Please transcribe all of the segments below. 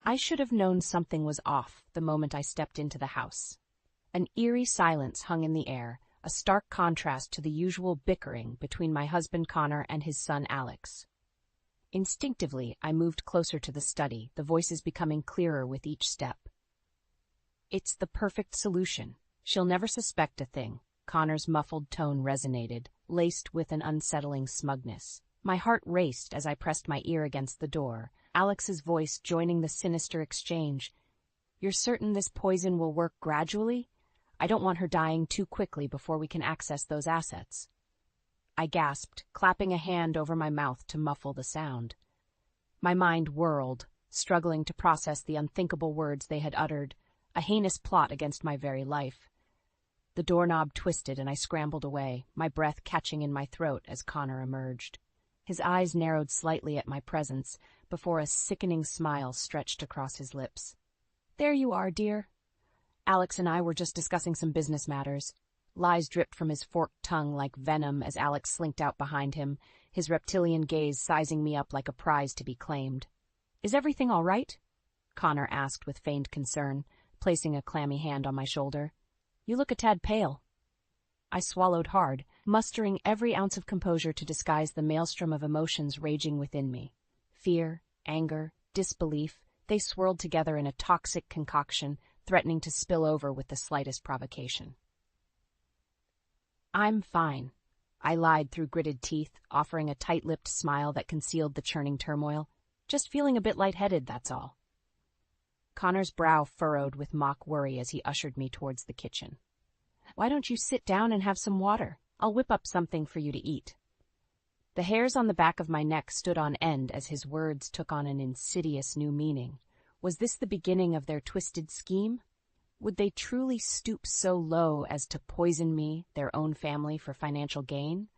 I should have known something was off the moment I stepped into the house. An eerie silence hung in the air, a stark contrast to the usual bickering between my husband Connor and his son Alex. Instinctively, I moved closer to the study, the voices becoming clearer with each step. "It's the perfect solution. She'll never suspect a thing." Connor's muffled tone resonated, laced with an unsettling smugness. My heart raced as I pressed my ear against the door, Alex's voice joining the sinister exchange. "You're certain this poison will work gradually? I don't want her dying too quickly before we can access those assets." I gasped, clapping a hand over my mouth to muffle the sound. My mind whirled, struggling to process the unthinkable words they had uttered, a heinous plot against my very life. The doorknob twisted and I scrambled away, my breath catching in my throat as Connor emerged. His eyes narrowed slightly at my presence before a sickening smile stretched across his lips. "There you are, dear. Alex and I were just discussing some business matters." Lies dripped from his forked tongue like venom as Alex slinked out behind him, his reptilian gaze sizing me up like a prize to be claimed. "Is everything all right?" Connor asked with feigned concern, placing a clammy hand on my shoulder. "You look a tad pale." I swallowed hard, mustering every ounce of composure to disguise the maelstrom of emotions raging within me. Fear, anger, disbelief, they swirled together in a toxic concoction, threatening to spill over with the slightest provocation. "I'm fine," I lied through gritted teeth, offering a tight-lipped smile that concealed the churning turmoil. "Just feeling a bit lightheaded, that's all." Connor's brow furrowed with mock worry as he ushered me towards the kitchen. "Why don't you sit down and have some water? I'll whip up something for you to eat." The hairs on the back of my neck stood on end as his words took on an insidious new meaning. Was this the beginning of their twisted scheme? Would they truly stoop so low as to poison me, their own family, for financial gain?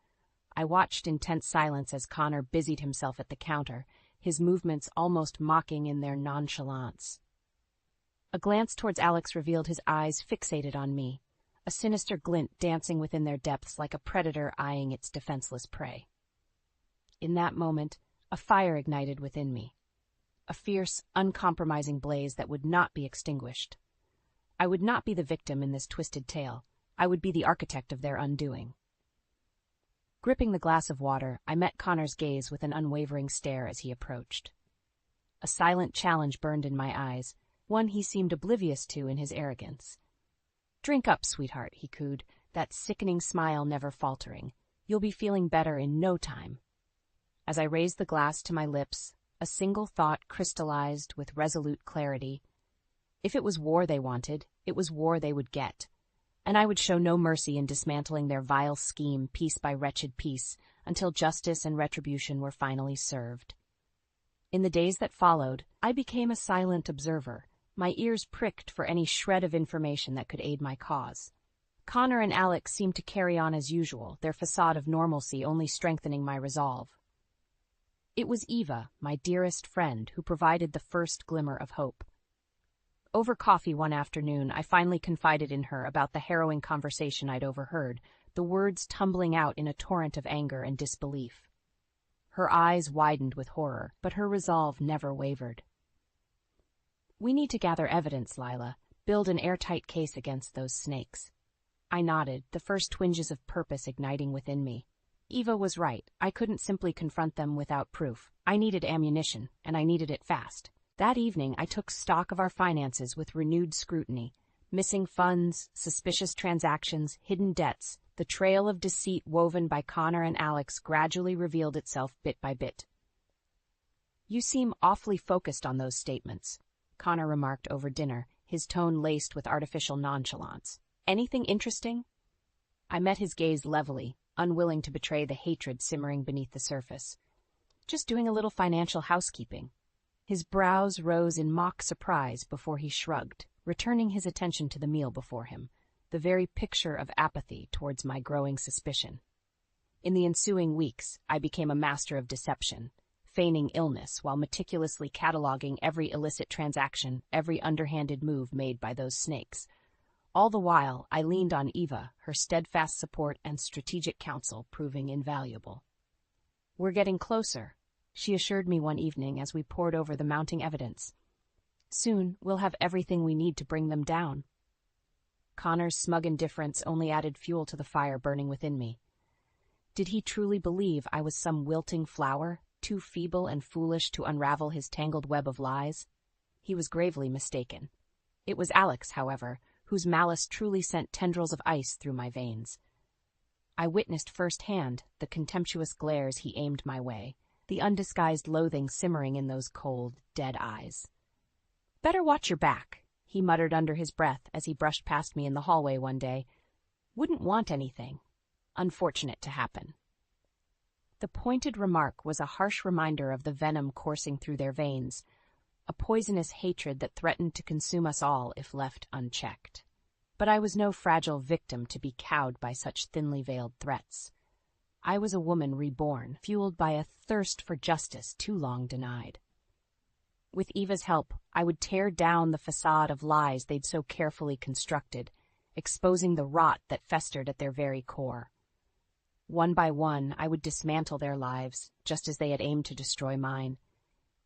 I watched in tense silence as Connor busied himself at the counter, his movements almost mocking in their nonchalance. A glance towards Alex revealed his eyes fixated on me, a sinister glint dancing within their depths like a predator eyeing its defenseless prey. In that moment, a fire ignited within me, a fierce, uncompromising blaze that would not be extinguished. I would not be the victim in this twisted tale. I would be the architect of their undoing. Gripping the glass of water, I met Connor's gaze with an unwavering stare as he approached. A silent challenge burned in my eyes, one he seemed oblivious to in his arrogance. "Drink up, sweetheart," he cooed, that sickening smile never faltering. "You'll be feeling better in no time." As I raised the glass to my lips, a single thought crystallized with resolute clarity. If it was war they wanted, it was war they would get, and I would show no mercy in dismantling their vile scheme piece by wretched piece until justice and retribution were finally served. In the days that followed, I became a silent observer, my ears pricked for any shred of information that could aid my cause. Connor and Alex seemed to carry on as usual, their facade of normalcy only strengthening my resolve. It was Eva, my dearest friend, who provided the first glimmer of hope. Over coffee one afternoon, I finally confided in her about the harrowing conversation I'd overheard, the words tumbling out in a torrent of anger and disbelief. Her eyes widened with horror, but her resolve never wavered. "We need to gather evidence, Lyla, build an airtight case against those snakes." I nodded, the first twinges of purpose igniting within me. Eva was right. I couldn't simply confront them without proof. I needed ammunition, and I needed it fast. That evening, I took stock of our finances with renewed scrutiny. Missing funds, suspicious transactions, hidden debts, the trail of deceit woven by Connor and Alex gradually revealed itself bit by bit. "You seem awfully focused on those statements," Connor remarked over dinner, his tone laced with artificial nonchalance. "Anything interesting?" I met his gaze levelly, unwilling to betray the hatred simmering beneath the surface. "Just doing a little financial housekeeping." His brows rose in mock surprise before he shrugged, returning his attention to the meal before him, the very picture of apathy towards my growing suspicion. In the ensuing weeks, I became a master of deception, feigning illness while meticulously cataloging every illicit transaction, every underhanded move made by those snakes. All the while, I leaned on Eva, her steadfast support and strategic counsel proving invaluable. "We're getting closer," she assured me one evening as we pored over the mounting evidence. Soon, we'll have everything we need to bring them down. Connor's smug indifference only added fuel to the fire burning within me. Did he truly believe I was some wilting flower, too feeble and foolish to unravel his tangled web of lies? He was gravely mistaken. It was Alex, however, whose malice truly sent tendrils of ice through my veins. I witnessed firsthand the contemptuous glares he aimed my way, the undisguised loathing simmering in those cold, dead eyes. "Better watch your back," he muttered under his breath as he brushed past me in the hallway one day. "Wouldn't want anything unfortunate to happen." The pointed remark was a harsh reminder of the venom coursing through their veins, a poisonous hatred that threatened to consume us all if left unchecked. But I was no fragile victim to be cowed by such thinly veiled threats. I was a woman reborn, fueled by a thirst for justice too long denied. With Eva's help, I would tear down the facade of lies they'd so carefully constructed, exposing the rot that festered at their very core. One by one, I would dismantle their lives, just as they had aimed to destroy mine.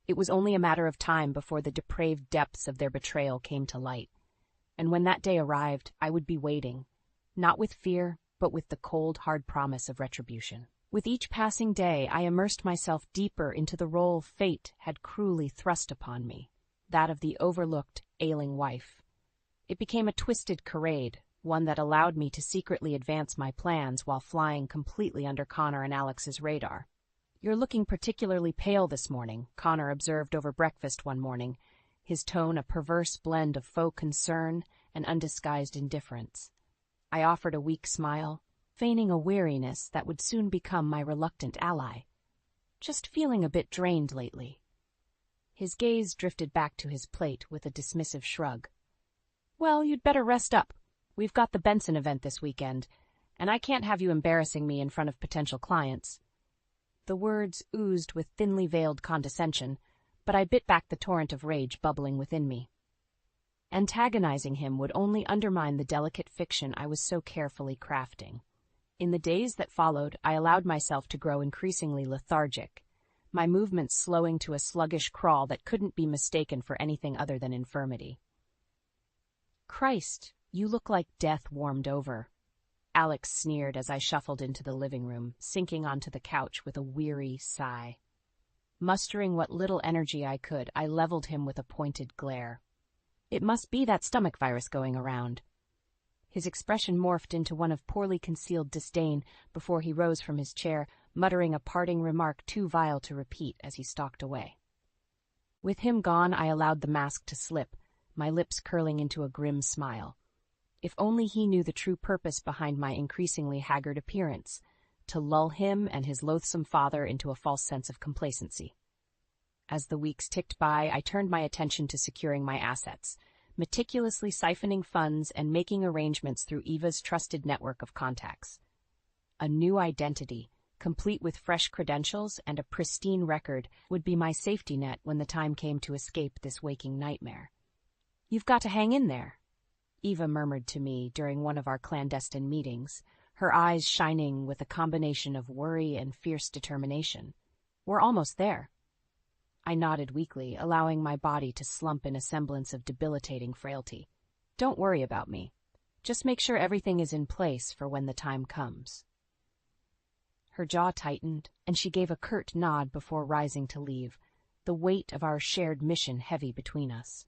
It was only a matter of time before the depraved depths of their betrayal came to light. And when that day arrived, I would be waiting, not with fear, but with the cold, hard promise of retribution. With each passing day, I immersed myself deeper into the role fate had cruelly thrust upon me, that of the overlooked, ailing wife. It became a twisted charade, one that allowed me to secretly advance my plans while flying completely under Connor and Alex's radar. "You're looking particularly pale this morning," Connor observed over breakfast one morning, his tone a perverse blend of faux concern and undisguised indifference. I offered a weak smile, feigning a weariness that would soon become my reluctant ally. "Just feeling a bit drained lately." His gaze drifted back to his plate with a dismissive shrug. "Well, you'd better rest up. We've got the Benson event this weekend, and I can't have you embarrassing me in front of potential clients." The words oozed with thinly veiled condescension, but I bit back the torrent of rage bubbling within me. Antagonizing him would only undermine the delicate fiction I was so carefully crafting. In the days that followed, I allowed myself to grow increasingly lethargic, my movements slowing to a sluggish crawl that couldn't be mistaken for anything other than infirmity. "Christ, you look like death warmed over," Alex sneered as I shuffled into the living room, sinking onto the couch with a weary sigh. Mustering what little energy I could, I leveled him with a pointed glare. "It must be that stomach virus going around." His expression morphed into one of poorly concealed disdain before he rose from his chair, muttering a parting remark too vile to repeat as he stalked away. With him gone, I allowed the mask to slip, my lips curling into a grim smile. If only he knew the true purpose behind my increasingly haggard appearance, to lull him and his loathsome father into a false sense of complacency. As the weeks ticked by, I turned my attention to securing my assets, meticulously siphoning funds and making arrangements through Eva's trusted network of contacts. A new identity, complete with fresh credentials and a pristine record, would be my safety net when the time came to escape this waking nightmare. "You've got to hang in there," Eva murmured to me during one of our clandestine meetings, her eyes shining with a combination of worry and fierce determination. "We're almost there." I nodded weakly, allowing my body to slump in a semblance of debilitating frailty. "Don't worry about me. Just make sure everything is in place for when the time comes." Her jaw tightened, and she gave a curt nod before rising to leave, the weight of our shared mission heavy between us.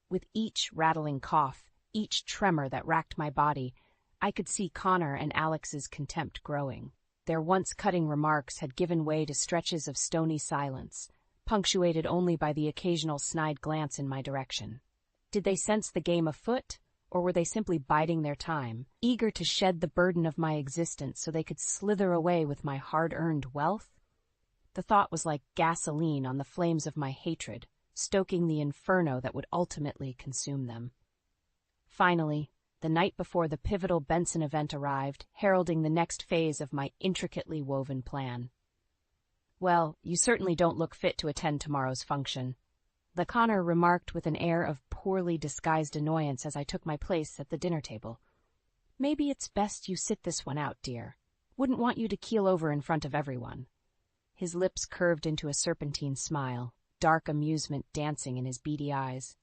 With each rattling cough, each tremor that racked my body, I could see Connor and Alex's contempt growing. Their once cutting remarks had given way to stretches of stony silence, punctuated only by the occasional snide glance in my direction. Did they sense the game afoot, or were they simply biding their time, eager to shed the burden of my existence so they could slither away with my hard-earned wealth? The thought was like gasoline on the flames of my hatred, stoking the inferno that would ultimately consume them. Finally, the night before the pivotal Benson event arrived, heralding the next phase of my intricately woven plan. "Well, you certainly don't look fit to attend tomorrow's function," the Connor remarked with an air of poorly disguised annoyance as I took my place at the dinner table. "Maybe it's best you sit this one out, dear. Wouldn't want you to keel over in front of everyone." His lips curved into a serpentine smile. dark amusement dancing in his beady eyes.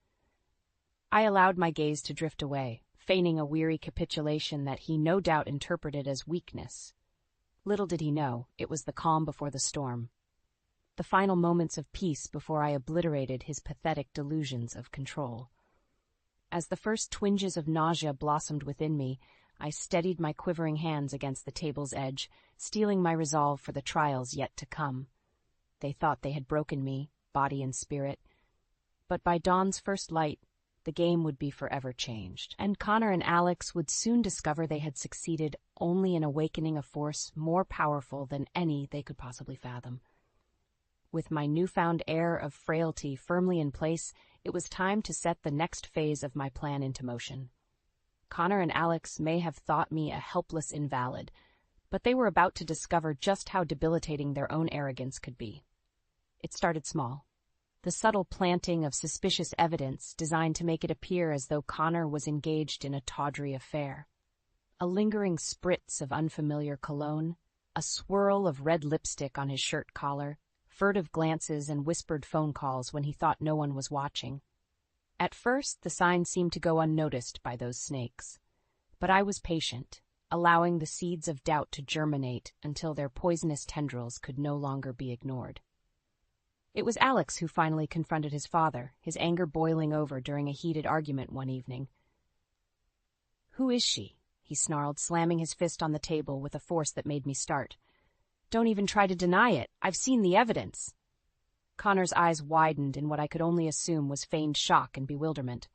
I allowed my gaze to drift away, feigning a weary capitulation that he no doubt interpreted as weakness. Little did he know, it was the calm before the storm. The final moments of peace before I obliterated his pathetic delusions of control. As the first twinges of nausea blossomed within me, I steadied my quivering hands against the table's edge, steeling my resolve for the trials yet to come. They thought they had broken me, body and spirit, but by dawn's first light, the game would be forever changed, and Connor and Alex would soon discover they had succeeded only in awakening a force more powerful than any they could possibly fathom. With my newfound air of frailty firmly in place, it was time to set the next phase of my plan into motion. Connor and Alex may have thought me a helpless invalid, but they were about to discover just how debilitating their own arrogance could be. It started small. The subtle planting of suspicious evidence designed to make it appear as though Connor was engaged in a tawdry affair. A lingering spritz of unfamiliar cologne, a swirl of red lipstick on his shirt collar, furtive glances and whispered phone calls when he thought no one was watching. At first, the sign seemed to go unnoticed by those snakes. But I was patient, allowing the seeds of doubt to germinate until their poisonous tendrils could no longer be ignored. It was Alex who finally confronted his father, his anger boiling over during a heated argument one evening. "Who is she?" he snarled, slamming his fist on the table with a force that made me start. "Don't even try to deny it. I've seen the evidence." Connor's eyes widened in what I could only assume was feigned shock and bewilderment.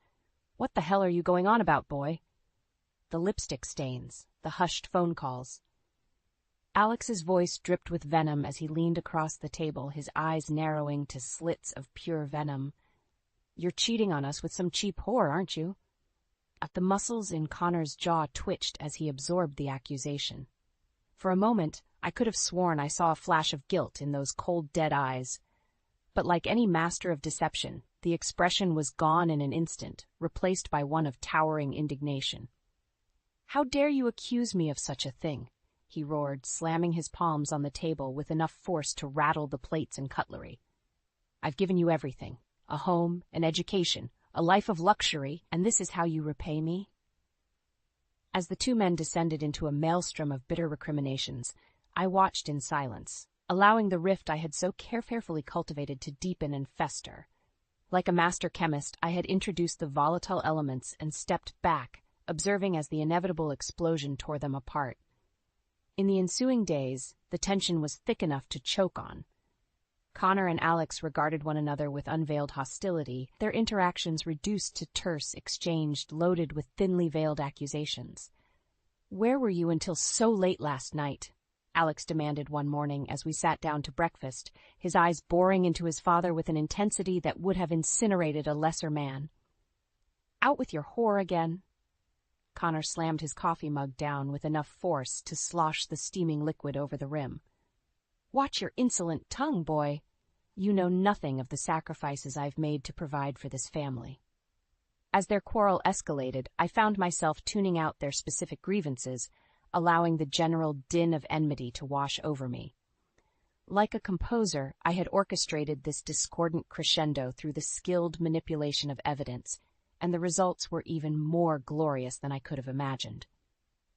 "What the hell are you going on about, boy?" The lipstick stains, the hushed phone calls. Alex's voice dripped with venom as he leaned across the table, his eyes narrowing to slits of pure venom. "You're cheating on us with some cheap whore, aren't you?" The muscles in Connor's jaw twitched as he absorbed the accusation. For a moment, I could have sworn I saw a flash of guilt in those cold, dead eyes. But like any master of deception, the expression was gone in an instant, replaced by one of towering indignation. "How dare you accuse me of such a thing?" he roared, slamming his palms on the table with enough force to rattle the plates and cutlery. "I've given you everything, a home, an education, a life of luxury, and this is how you repay me?" As the two men descended into a maelstrom of bitter recriminations, I watched in silence, allowing the rift I had so carefully cultivated to deepen and fester. Like a master chemist, I had introduced the volatile elements and stepped back, observing as the inevitable explosion tore them apart. In the ensuing days, the tension was thick enough to choke on. Connor and Alex regarded one another with unveiled hostility, their interactions reduced to terse exchange loaded with thinly veiled accusations. "Where were you until so late last night?" Alex demanded one morning as we sat down to breakfast, his eyes boring into his father with an intensity that would have incinerated a lesser man. "Out with your whore again?" Connor slammed his coffee mug down with enough force to slosh the steaming liquid over the rim. "Watch your insolent tongue, boy. You know nothing of the sacrifices I've made to provide for this family." As their quarrel escalated, I found myself tuning out their specific grievances, allowing the general din of enmity to wash over me. Like a composer, I had orchestrated this discordant crescendo through the skilled manipulation of evidence, and the results were even more glorious than I could have imagined.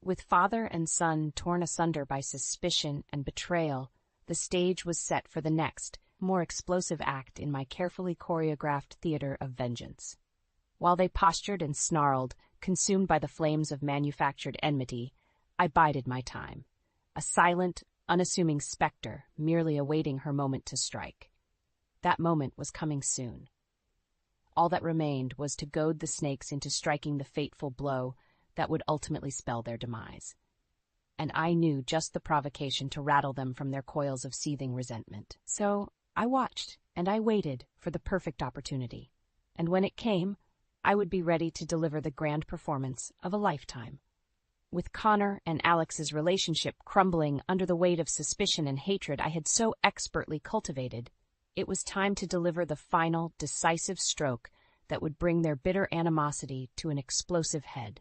With father and son torn asunder by suspicion and betrayal, the stage was set for the next, more explosive act in my carefully choreographed theater of vengeance. While they postured and snarled, consumed by the flames of manufactured enmity, I bided my time, a silent, unassuming specter merely awaiting her moment to strike. That moment was coming soon. All that remained was to goad the snakes into striking the fateful blow that would ultimately spell their demise. And I knew just the provocation to rattle them from their coils of seething resentment. So I watched and I waited for the perfect opportunity. And when it came, I would be ready to deliver the grand performance of a lifetime. With Connor and Alex's relationship crumbling under the weight of suspicion and hatred I had so expertly cultivated, it was time to deliver the final, decisive stroke that would bring their bitter animosity to an explosive head.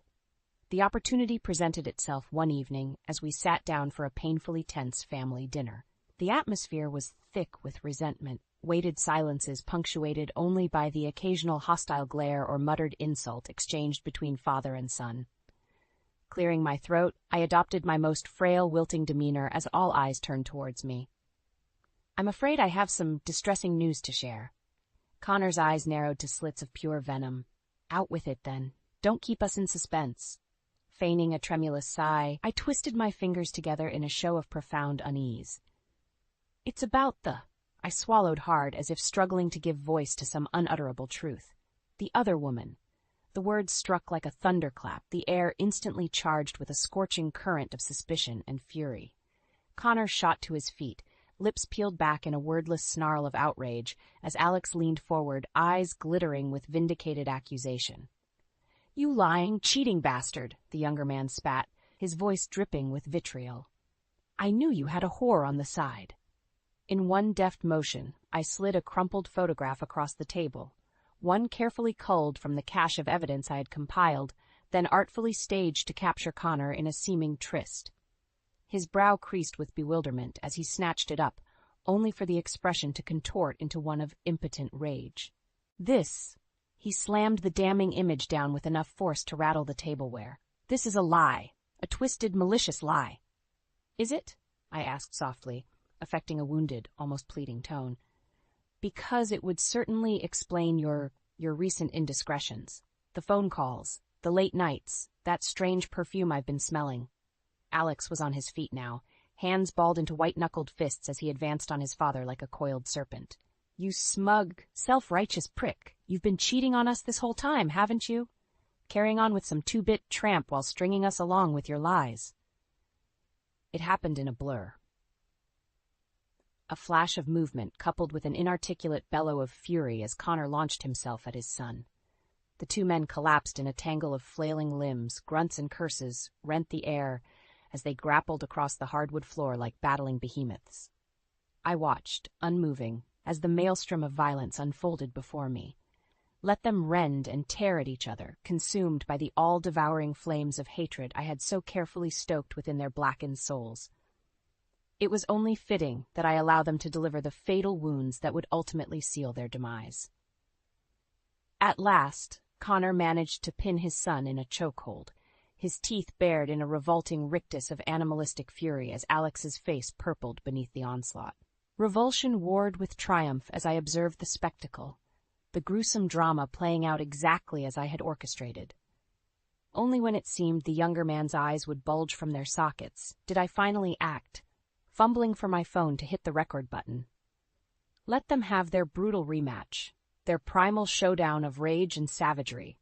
The opportunity presented itself one evening as we sat down for a painfully tense family dinner. The atmosphere was thick with resentment, weighted silences punctuated only by the occasional hostile glare or muttered insult exchanged between father and son. Clearing my throat, I adopted my most frail, wilting demeanor as all eyes turned towards me. "I'm afraid I have some distressing news to share." Connor's eyes narrowed to slits of pure venom. "Out with it, then. Don't keep us in suspense." Feigning a tremulous sigh, I twisted my fingers together in a show of profound unease. "It's about the—" I swallowed hard, as if struggling to give voice to some unutterable truth. "The other woman." The words struck like a thunderclap, the air instantly charged with a scorching current of suspicion and fury. Connor shot to his feet, lips peeled back in a wordless snarl of outrage, as Alex leaned forward, eyes glittering with vindicated accusation. "You lying, cheating bastard," the younger man spat, his voice dripping with vitriol. "I knew you had a whore on the side." In one deft motion, I slid a crumpled photograph across the table, one carefully culled from the cache of evidence I had compiled, then artfully staged to capture Connor in a seeming tryst. His brow creased with bewilderment as he snatched it up, only for the expression to contort into one of impotent rage. "This," he slammed the damning image down with enough force to rattle the tableware. "This is a lie, a twisted, malicious lie." "Is it?" I asked softly, affecting a wounded, almost pleading tone. "Because it would certainly explain your recent indiscretions. The phone calls, the late nights, that strange perfume I've been smelling." Alex was on his feet now, hands balled into white-knuckled fists as he advanced on his father like a coiled serpent. "You smug, self-righteous prick. You've been cheating on us this whole time, haven't you? Carrying on with some two-bit tramp while stringing us along with your lies." It happened in a blur. A flash of movement coupled with an inarticulate bellow of fury as Connor launched himself at his son. The two men collapsed in a tangle of flailing limbs, grunts and curses rent the air as they grappled across the hardwood floor like battling behemoths. I watched, unmoving, as the maelstrom of violence unfolded before me. Let them rend and tear at each other, consumed by the all-devouring flames of hatred I had so carefully stoked within their blackened souls. It was only fitting that I allow them to deliver the fatal wounds that would ultimately seal their demise. At last, Connor managed to pin his son in a chokehold, his teeth bared in a revolting rictus of animalistic fury as Alex's face purpled beneath the onslaught. Revulsion warred with triumph as I observed the spectacle, the gruesome drama playing out exactly as I had orchestrated. Only when it seemed the younger man's eyes would bulge from their sockets did I finally act, fumbling for my phone to hit the record button. Let them have their brutal rematch, their primal showdown of rage and savagery.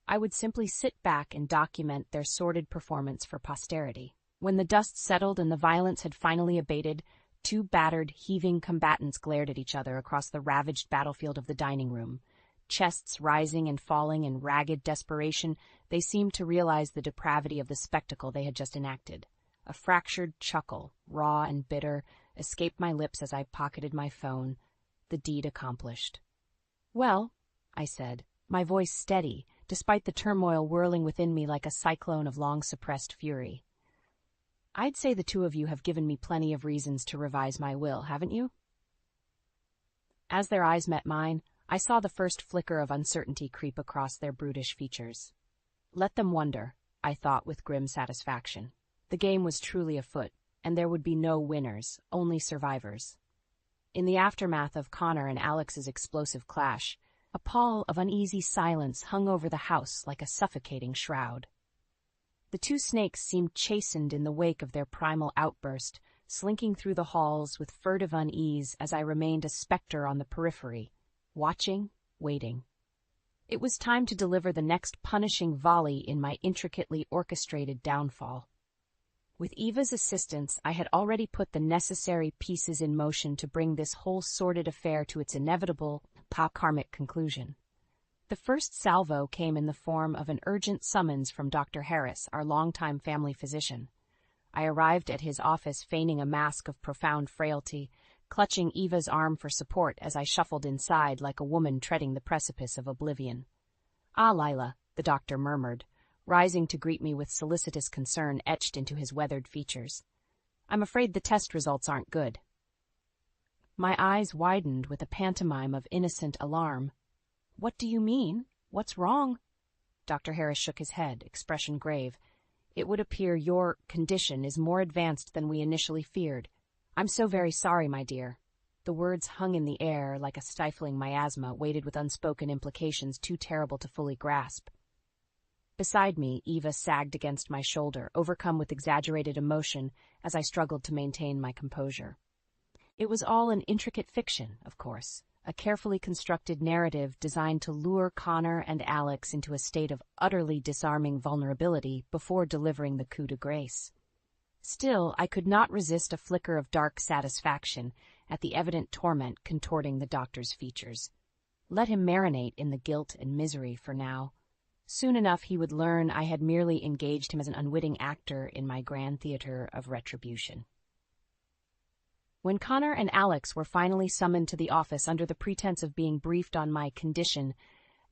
I would simply sit back and document their sordid performance for posterity. When the dust settled and the violence had finally abated, two battered, heaving combatants glared at each other across the ravaged battlefield of the dining room. Chests rising and falling in ragged desperation, they seemed to realize the depravity of the spectacle they had just enacted. A fractured chuckle, raw and bitter, escaped my lips as I pocketed my phone, the deed accomplished. "Well," I said, my voice steady, despite the turmoil whirling within me like a cyclone of long-suppressed fury. "I'd say the two of you have given me plenty of reasons to revise my will, haven't you?" As their eyes met mine, I saw the first flicker of uncertainty creep across their brutish features. Let them wonder, I thought with grim satisfaction. The game was truly afoot, and there would be no winners, only survivors. In the aftermath of Connor and Alex's explosive clash, a pall of uneasy silence hung over the house like a suffocating shroud. The two snakes seemed chastened in the wake of their primal outburst, slinking through the halls with furtive unease as I remained a specter on the periphery, watching, waiting. It was time to deliver the next punishing volley in my intricately orchestrated downfall. With Eva's assistance, I had already put the necessary pieces in motion to bring this whole sordid affair to its inevitable, karmic conclusion. The first salvo came in the form of an urgent summons from Dr. Harris, our longtime family physician. I arrived at his office feigning a mask of profound frailty, clutching Eva's arm for support as I shuffled inside like a woman treading the precipice of oblivion. "Ah, Lyla," the doctor murmured, rising to greet me with solicitous concern etched into his weathered features. "I'm afraid the test results aren't good." My eyes widened with a pantomime of innocent alarm. "What do you mean? What's wrong?" Dr. Harris shook his head, expression grave. "It would appear your condition is more advanced than we initially feared. I'm so very sorry, my dear." The words hung in the air like a stifling miasma weighted with unspoken implications too terrible to fully grasp. Beside me, Eva sagged against my shoulder, overcome with exaggerated emotion as I struggled to maintain my composure. It was all an intricate fiction, of course, a carefully constructed narrative designed to lure Connor and Alex into a state of utterly disarming vulnerability before delivering the coup de grace. Still, I could not resist a flicker of dark satisfaction at the evident torment contorting the doctor's features. Let him marinate in the guilt and misery for now. Soon enough he would learn I had merely engaged him as an unwitting actor in my grand theater of retribution. When Connor and Alex were finally summoned to the office under the pretense of being briefed on my condition,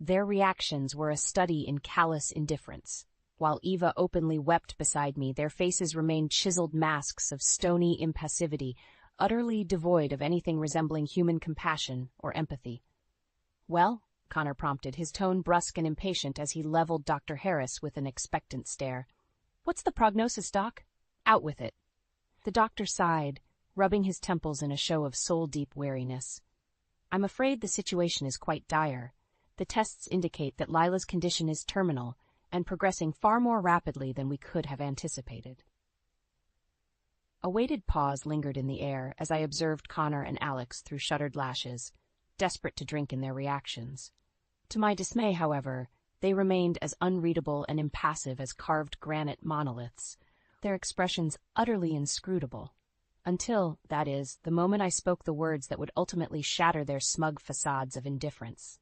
their reactions were a study in callous indifference. While Eva openly wept beside me, their faces remained chiseled masks of stony impassivity, utterly devoid of anything resembling human compassion or empathy. "Well?" Connor prompted, his tone brusque and impatient as he leveled Dr. Harris with an expectant stare. "What's the prognosis, Doc? Out with it." The doctor sighed, rubbing his temples in a show of soul-deep weariness. "I'm afraid the situation is quite dire. The tests indicate that Lyla's condition is terminal and progressing far more rapidly than we could have anticipated." A weighted pause lingered in the air as I observed Connor and Alex through shuttered lashes, desperate to drink in their reactions. To my dismay, however, they remained as unreadable and impassive as carved granite monoliths, their expressions utterly inscrutable. Until, that is, the moment I spoke the words that would ultimately shatter their smug facades of indifference.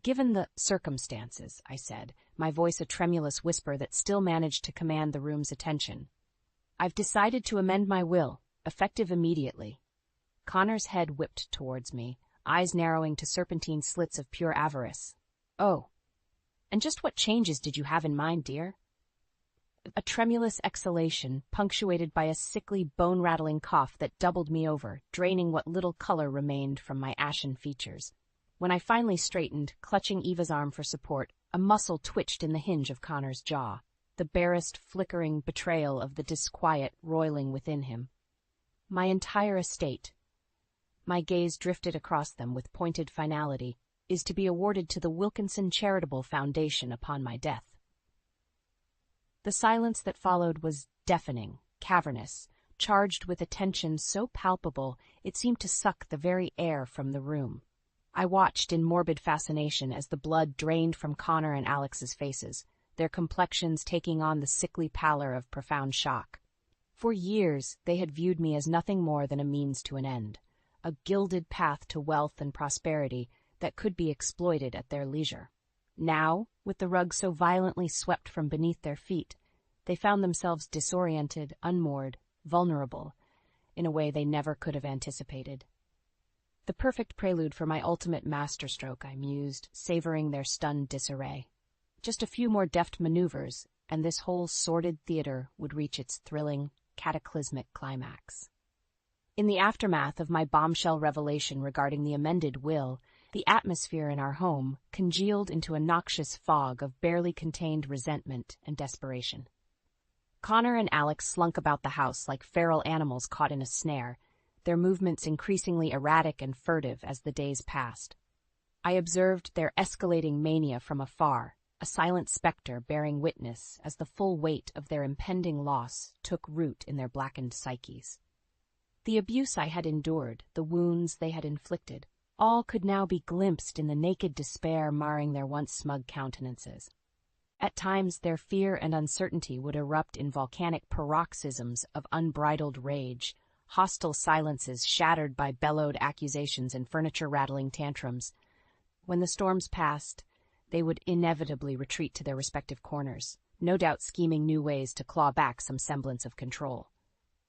"Given the circumstances," I said, my voice a tremulous whisper that still managed to command the room's attention, "I've decided to amend my will, effective immediately." Connor's head whipped towards me, eyes narrowing to serpentine slits of pure avarice. "Oh, and just what changes did you have in mind, dear?" A tremulous exhalation, punctuated by a sickly, bone-rattling cough that doubled me over, draining what little color remained from my ashen features. When I finally straightened, clutching Eva's arm for support, a muscle twitched in the hinge of Connor's jaw, the barest, flickering betrayal of the disquiet roiling within him. My entire estate, my gaze drifted across them with pointed finality, is to be awarded to the Wilkinson Charitable Foundation upon my death. The silence that followed was deafening, cavernous, charged with a tension so palpable it seemed to suck the very air from the room. I watched in morbid fascination as the blood drained from Connor and Alex's faces, their complexions taking on the sickly pallor of profound shock. For years they had viewed me as nothing more than a means to an end, a gilded path to wealth and prosperity that could be exploited at their leisure. Now, with the rug so violently swept from beneath their feet, they found themselves disoriented, unmoored, vulnerable, in a way they never could have anticipated. The perfect prelude for my ultimate masterstroke, I mused, savoring their stunned disarray. Just a few more deft maneuvers, and this whole sordid theater would reach its thrilling, cataclysmic climax. In the aftermath of my bombshell revelation regarding the amended will, the atmosphere in our home congealed into a noxious fog of barely contained resentment and desperation. Connor and Alex slunk about the house like feral animals caught in a snare, their movements increasingly erratic and furtive as the days passed. I observed their escalating mania from afar, a silent specter bearing witness as the full weight of their impending loss took root in their blackened psyches. The abuse I had endured, the wounds they had inflicted, all could now be glimpsed in the naked despair marring their once smug countenances. At times their fear and uncertainty would erupt in volcanic paroxysms of unbridled rage, hostile silences shattered by bellowed accusations and furniture-rattling tantrums. When the storms passed, they would inevitably retreat to their respective corners, no doubt scheming new ways to claw back some semblance of control.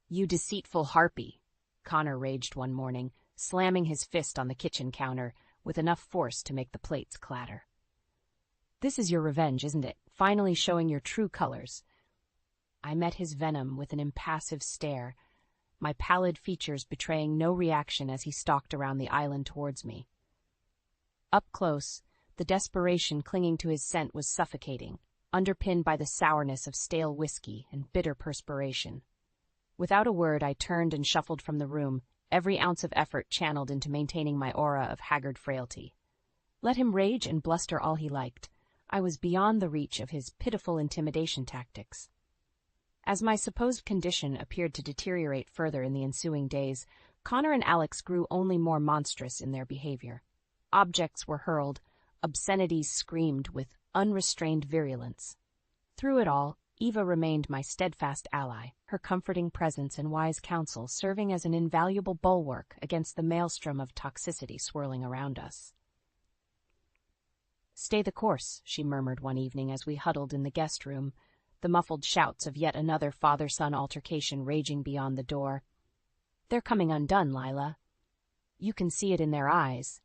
"You deceitful harpy," Connor raged one morning, slamming his fist on the kitchen counter with enough force to make the plates clatter. "This is your revenge, isn't it? Finally showing your true colors." I met his venom with an impassive stare, my pallid features betraying no reaction as he stalked around the island towards me. Up close, the desperation clinging to his scent was suffocating, underpinned by the sourness of stale whiskey and bitter perspiration. Without a word, I turned and shuffled from the room, every ounce of effort channeled into maintaining my aura of haggard frailty. Let him rage and bluster all he liked. I was beyond the reach of his pitiful intimidation tactics. As my supposed condition appeared to deteriorate further in the ensuing days, Connor and Alex grew only more monstrous in their behavior. Objects were hurled, obscenities screamed with unrestrained virulence. Through it all, Eva remained my steadfast ally, her comforting presence and wise counsel serving as an invaluable bulwark against the maelstrom of toxicity swirling around us. "Stay the course," she murmured one evening as we huddled in the guest room, the muffled shouts of yet another father-son altercation raging beyond the door. "They're coming undone, Lyla. You can see it in their eyes."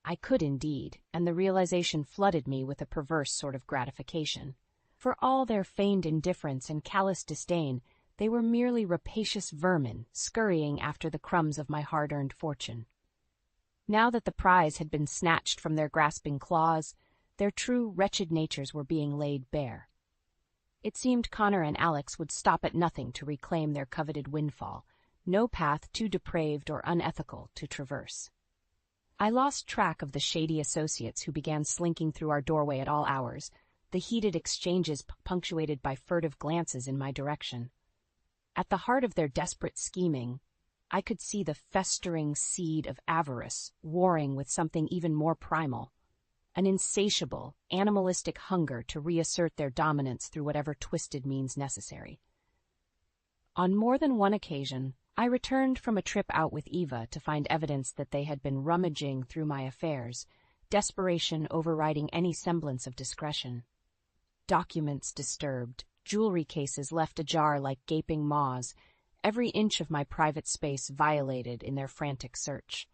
I could indeed, and the realization flooded me with a perverse sort of gratification. For all their feigned indifference and callous disdain, they were merely rapacious vermin scurrying after the crumbs of my hard-earned fortune. Now that the prize had been snatched from their grasping claws, their true wretched natures were being laid bare. It seemed Connor and Alex would stop at nothing to reclaim their coveted windfall, no path too depraved or unethical to traverse. I lost track of the shady associates who began slinking through our doorway at all hours, the heated exchanges punctuated by furtive glances in my direction. At the heart of their desperate scheming, I could see the festering seed of avarice warring with something even more primal, an insatiable, animalistic hunger to reassert their dominance through whatever twisted means necessary. On more than one occasion, I returned from a trip out with Eva to find evidence that they had been rummaging through my affairs, desperation overriding any semblance of discretion. Documents disturbed, jewelry cases left ajar like gaping maws, every inch of my private space violated in their frantic search.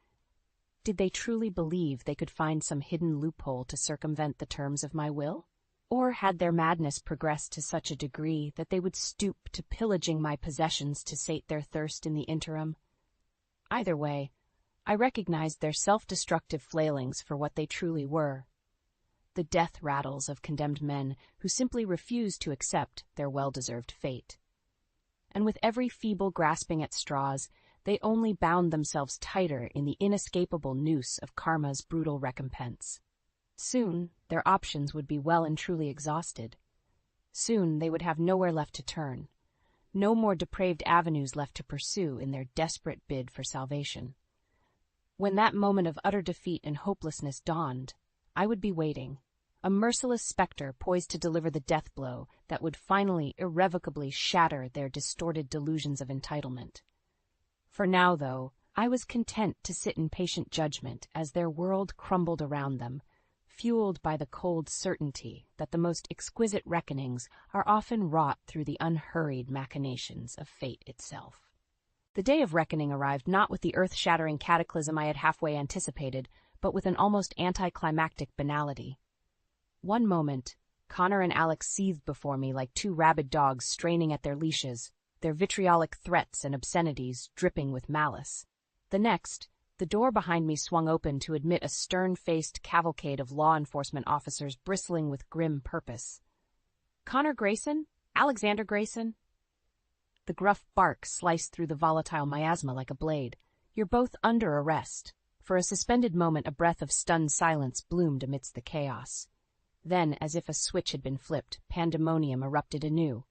Did they truly believe they could find some hidden loophole to circumvent the terms of my will? Or had their madness progressed to such a degree that they would stoop to pillaging my possessions to sate their thirst in the interim? Either way, I recognized their self-destructive flailings for what they truly were: the death rattles of condemned men who simply refused to accept their well-deserved fate. And with every feeble grasping at straws, they only bound themselves tighter in the inescapable noose of karma's brutal recompense. Soon, their options would be well and truly exhausted. Soon, they would have nowhere left to turn, no more depraved avenues left to pursue in their desperate bid for salvation. When that moment of utter defeat and hopelessness dawned, I would be waiting, a merciless specter poised to deliver the death blow that would finally irrevocably shatter their distorted delusions of entitlement. For now, though, I was content to sit in patient judgment as their world crumbled around them, fueled by the cold certainty that the most exquisite reckonings are often wrought through the unhurried machinations of fate itself. The day of reckoning arrived not with the earth-shattering cataclysm I had halfway anticipated, but with an almost anticlimactic banality. One moment, Connor and Alex seethed before me like two rabid dogs straining at their leashes, their vitriolic threats and obscenities dripping with malice. The next, the door behind me swung open to admit a stern-faced cavalcade of law enforcement officers bristling with grim purpose. "Connor Grayson? Alexander Grayson?" The gruff bark sliced through the volatile miasma like a blade. "You're both under arrest." For a suspended moment, a breath of stunned silence bloomed amidst the chaos. Then, as if a switch had been flipped, pandemonium erupted anew.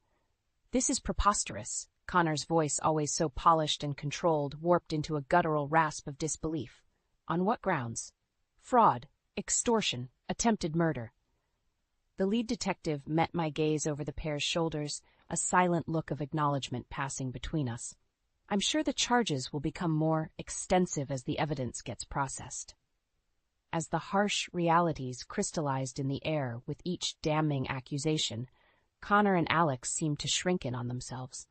"This is preposterous." Connor's voice, always so polished and controlled, warped into a guttural rasp of disbelief. "On what grounds?" "Fraud, extortion, attempted murder." The lead detective met my gaze over the pair's shoulders, a silent look of acknowledgement passing between us. "I'm sure the charges will become more extensive as the evidence gets processed." As the harsh realities crystallized in the air with each damning accusation, Connor and Alex seemed to shrink in on themselves.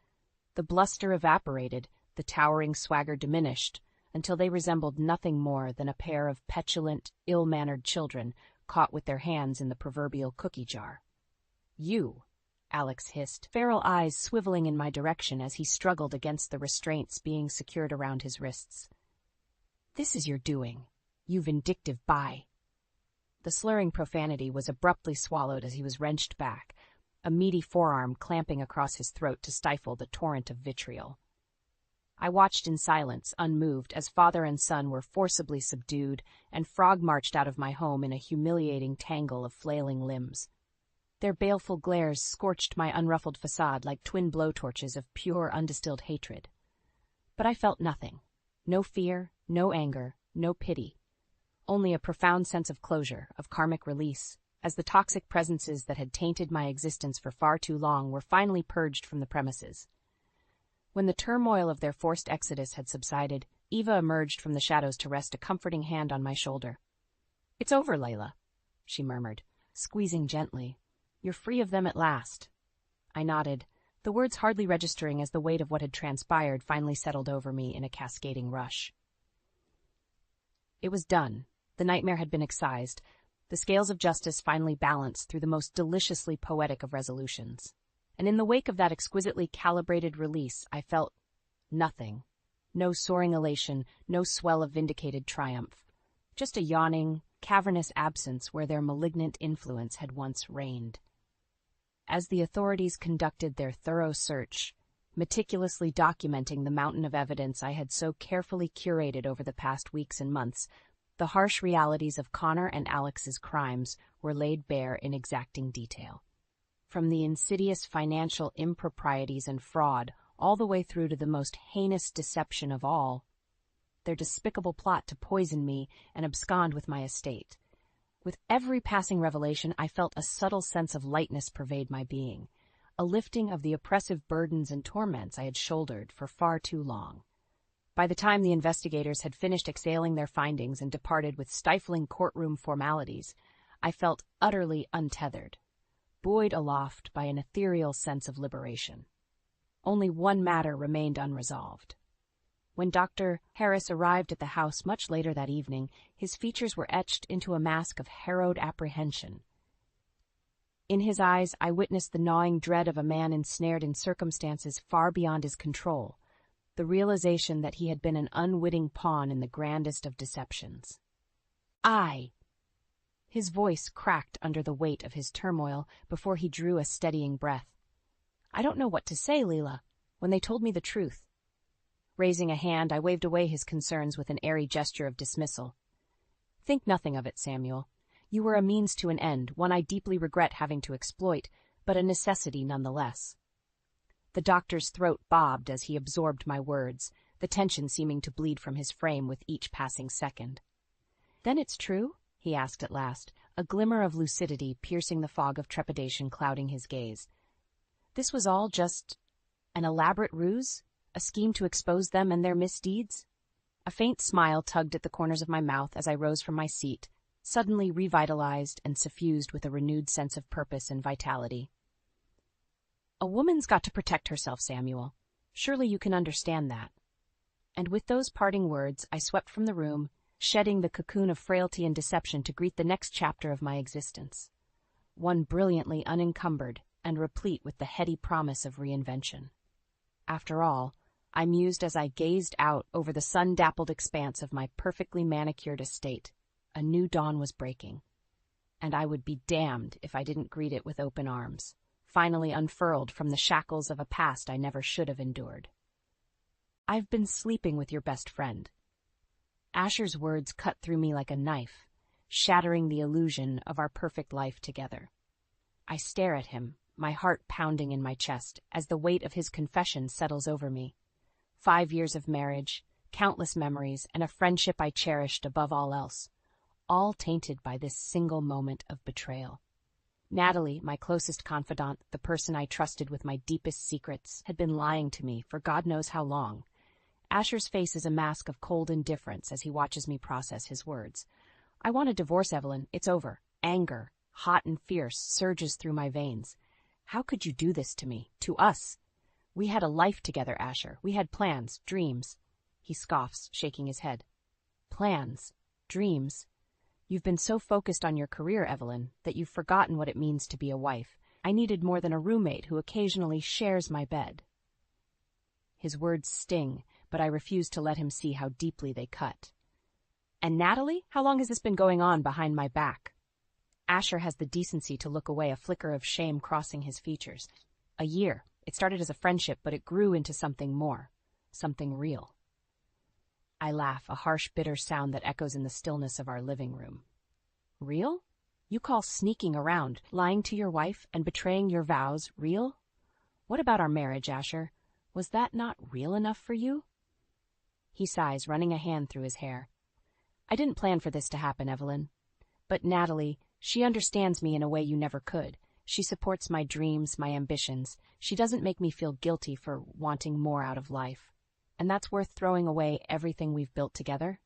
The bluster evaporated, the towering swagger diminished, until they resembled nothing more than a pair of petulant, ill-mannered children caught with their hands in the proverbial cookie jar. "You," Alex hissed, feral eyes swiveling in my direction as he struggled against the restraints being secured around his wrists. "This is your doing, you vindictive bye." The slurring profanity was abruptly swallowed as he was wrenched back, a meaty forearm clamping across his throat to stifle the torrent of vitriol. I watched in silence, unmoved, as father and son were forcibly subdued and Frog marched out of my home in a humiliating tangle of flailing limbs. Their baleful glares scorched my unruffled facade like twin blowtorches of pure, undistilled hatred. But I felt nothing. No fear, no anger, no pity. Only a profound sense of closure, of karmic release, as the toxic presences that had tainted my existence for far too long were finally purged from the premises. When the turmoil of their forced exodus had subsided, Eva emerged from the shadows to rest a comforting hand on my shoulder. "It's over, Lyla," she murmured, squeezing gently. "You're free of them at last." I nodded, the words hardly registering as the weight of what had transpired finally settled over me in a cascading rush. It was done. The nightmare had been excised, the scales of justice finally balanced through the most deliciously poetic of resolutions. And in the wake of that exquisitely calibrated release, I felt nothing. No soaring elation, no swell of vindicated triumph. Just a yawning, cavernous absence where their malignant influence had once reigned. As the authorities conducted their thorough search, meticulously documenting the mountain of evidence I had so carefully curated over the past weeks and months, the harsh realities of Connor and Alex's crimes were laid bare in exacting detail. From the insidious financial improprieties and fraud all the way through to the most heinous deception of all, their despicable plot to poison me and abscond with my estate. With every passing revelation, I felt a subtle sense of lightness pervade my being, a lifting of the oppressive burdens and torments I had shouldered for far too long. By the time the investigators had finished exhaling their findings and departed with stifling courtroom formalities, I felt utterly untethered, buoyed aloft by an ethereal sense of liberation. Only one matter remained unresolved. When Dr. Harris arrived at the house much later that evening, his features were etched into a mask of harrowed apprehension. In his eyes, I witnessed the gnawing dread of a man ensnared in circumstances far beyond his control, the realization that he had been an unwitting pawn in the grandest of deceptions. His voice cracked under the weight of his turmoil before he drew a steadying breath. "I don't know what to say, Lyla, when they told me the truth." Raising a hand, I waved away his concerns with an airy gesture of dismissal. "Think nothing of it, Samuel. You were a means to an end, one I deeply regret having to exploit, but a necessity nonetheless." The doctor's throat bobbed as he absorbed my words, the tension seeming to bleed from his frame with each passing second. "Then it's true?" he asked at last, a glimmer of lucidity piercing the fog of trepidation clouding his gaze. "This was all just an elaborate ruse? A scheme to expose them and their misdeeds?" A faint smile tugged at the corners of my mouth as I rose from my seat, suddenly revitalized and suffused with a renewed sense of purpose and vitality. "A woman's got to protect herself, Samuel. Surely you can understand that." And with those parting words, I swept from the room, shedding the cocoon of frailty and deception to greet the next chapter of my existence, one brilliantly unencumbered and replete with the heady promise of reinvention. After all, I mused as I gazed out over the sun-dappled expanse of my perfectly manicured estate, a new dawn was breaking, and I would be damned if I didn't greet it with open arms, finally unfurled from the shackles of a past I never should have endured. "I've been sleeping with your best friend." Asher's words cut through me like a knife, shattering the illusion of our perfect life together. I stare at him, my heart pounding in my chest, as the weight of his confession settles over me. 5 years of marriage, countless memories, and a friendship I cherished above all else, all tainted by this single moment of betrayal. Natalie, my closest confidant, the person I trusted with my deepest secrets, had been lying to me for God knows how long. Asher's face is a mask of cold indifference as he watches me process his words. "I want a divorce, Evelyn. It's over." Anger, hot and fierce, surges through my veins. "How could you do this to me, to us? We had a life together, Asher. We had plans, dreams." He scoffs, shaking his head. "Plans, dreams. You've been so focused on your career, Evelyn, that you've forgotten what it means to be a wife. I needed more than a roommate who occasionally shares my bed. His words sting, but I refuse to let him see how deeply they cut. And Natalie, how long has this been going on behind my back? Asher has the decency to look away, a flicker of shame crossing his features. A year. It started as a friendship, but it grew into something more. Something real. I laugh, a harsh, bitter sound that echoes in the stillness of our living room. Real? You call sneaking around, lying to your wife, and betraying your vows real? What about our marriage, Asher? Was that not real enough for you? He sighs, running a hand through his hair. I didn't plan for this to happen, Evelyn. But Natalie, she understands me in a way you never could. She supports my dreams, my ambitions. She doesn't make me feel guilty for wanting more out of life. And that's worth throwing away everything we've built together?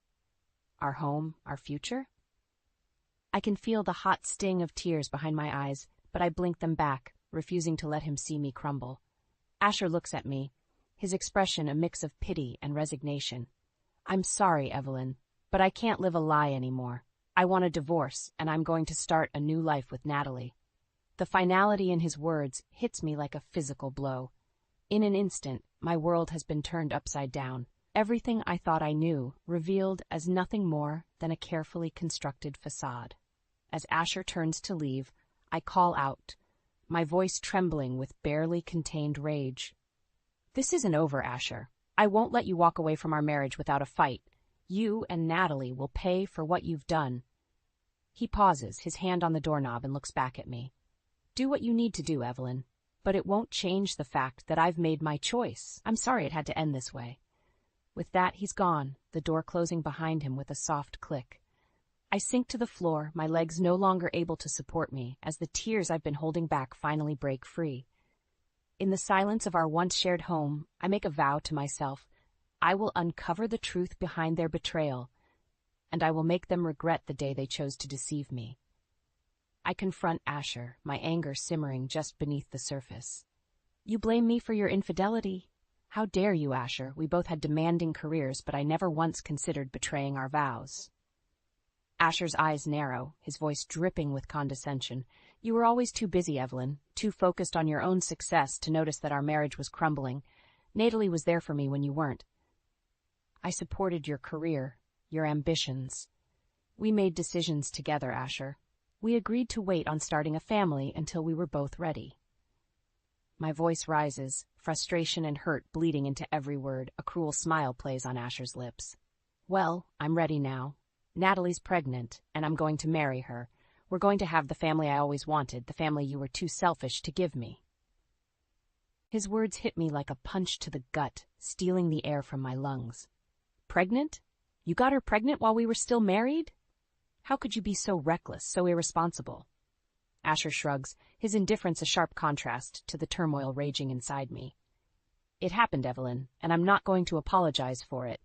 Our home, our future? I can feel the hot sting of tears behind my eyes, but I blink them back, refusing to let him see me crumble. Asher looks at me, his expression a mix of pity and resignation. I'm sorry, Evelyn, but I can't live a lie anymore. I want a divorce, and I'm going to start a new life with Natalie. The finality in his words hits me like a physical blow. In an instant, my world has been turned upside down. Everything I thought I knew, revealed as nothing more than a carefully constructed facade. As Asher turns to leave, I call out, my voice trembling with barely contained rage. This isn't over, Asher. I won't let you walk away from our marriage without a fight. You and Natalie will pay for what you've done. He pauses, his hand on the doorknob, and looks back at me. Do what you need to do, Evelyn. But it won't change the fact that I've made my choice. I'm sorry it had to end this way. With that, he's gone, the door closing behind him with a soft click. I sink to the floor, my legs no longer able to support me, as the tears I've been holding back finally break free. In the silence of our once shared home, I make a vow to myself. I will uncover the truth behind their betrayal, and I will make them regret the day they chose to deceive me. I confront Asher, my anger simmering just beneath the surface. You blame me for your infidelity? How dare you, Asher? We both had demanding careers, but I never once considered betraying our vows. Asher's eyes narrow, his voice dripping with condescension. You were always too busy, Evelyn, too focused on your own success to notice that our marriage was crumbling. Natalie was there for me when you weren't. I supported your career, your ambitions. We made decisions together, Asher. We agreed to wait on starting a family until we were both ready. My voice rises, frustration and hurt bleeding into every word. A cruel smile plays on Asher's lips. Well, I'm ready now. Natalie's pregnant, and I'm going to marry her. We're going to have the family I always wanted, the family you were too selfish to give me. His words hit me like a punch to the gut, stealing the air from my lungs. Pregnant? You got her pregnant while we were still married? How could you be so reckless, so irresponsible? Asher shrugs, his indifference a sharp contrast to the turmoil raging inside me. It happened, Evelyn, and I'm not going to apologize for it.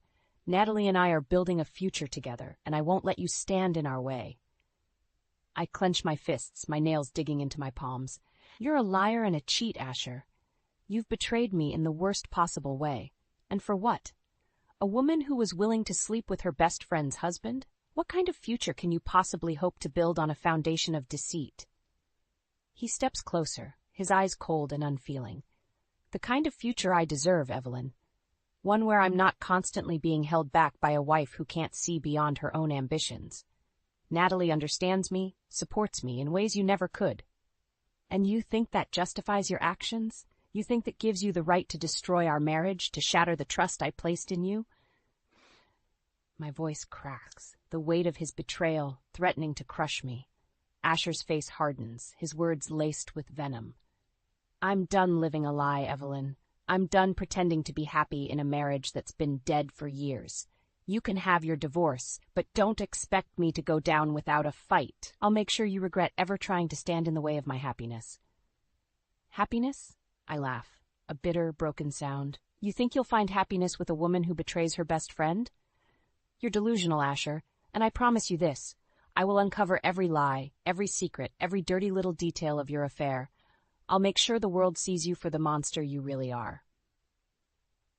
Natalie and I are building a future together, and I won't let you stand in our way. I clench my fists, my nails digging into my palms. You're a liar and a cheat, Asher. You've betrayed me in the worst possible way. And for what? A woman who was willing to sleep with her best friend's husband? What kind of future can you possibly hope to build on a foundation of deceit? He steps closer, his eyes cold and unfeeling. The kind of future I deserve, Evelyn. One where I'm not constantly being held back by a wife who can't see beyond her own ambitions. Natalie understands me, supports me in ways you never could. And you think that justifies your actions? You think that gives you the right to destroy our marriage, to shatter the trust I placed in you? My voice cracks, the weight of his betrayal threatening to crush me. Asher's face hardens, his words laced with venom. I'm done living a lie, Evelyn. I'm done pretending to be happy in a marriage that's been dead for years. You can have your divorce, but don't expect me to go down without a fight. I'll make sure you regret ever trying to stand in the way of my happiness. Happiness? I laugh, a bitter, broken sound. You think you'll find happiness with a woman who betrays her best friend? You're delusional, Asher, and I promise you this. I will uncover every lie, every secret, every dirty little detail of your affair. I'll make sure the world sees you for the monster you really are.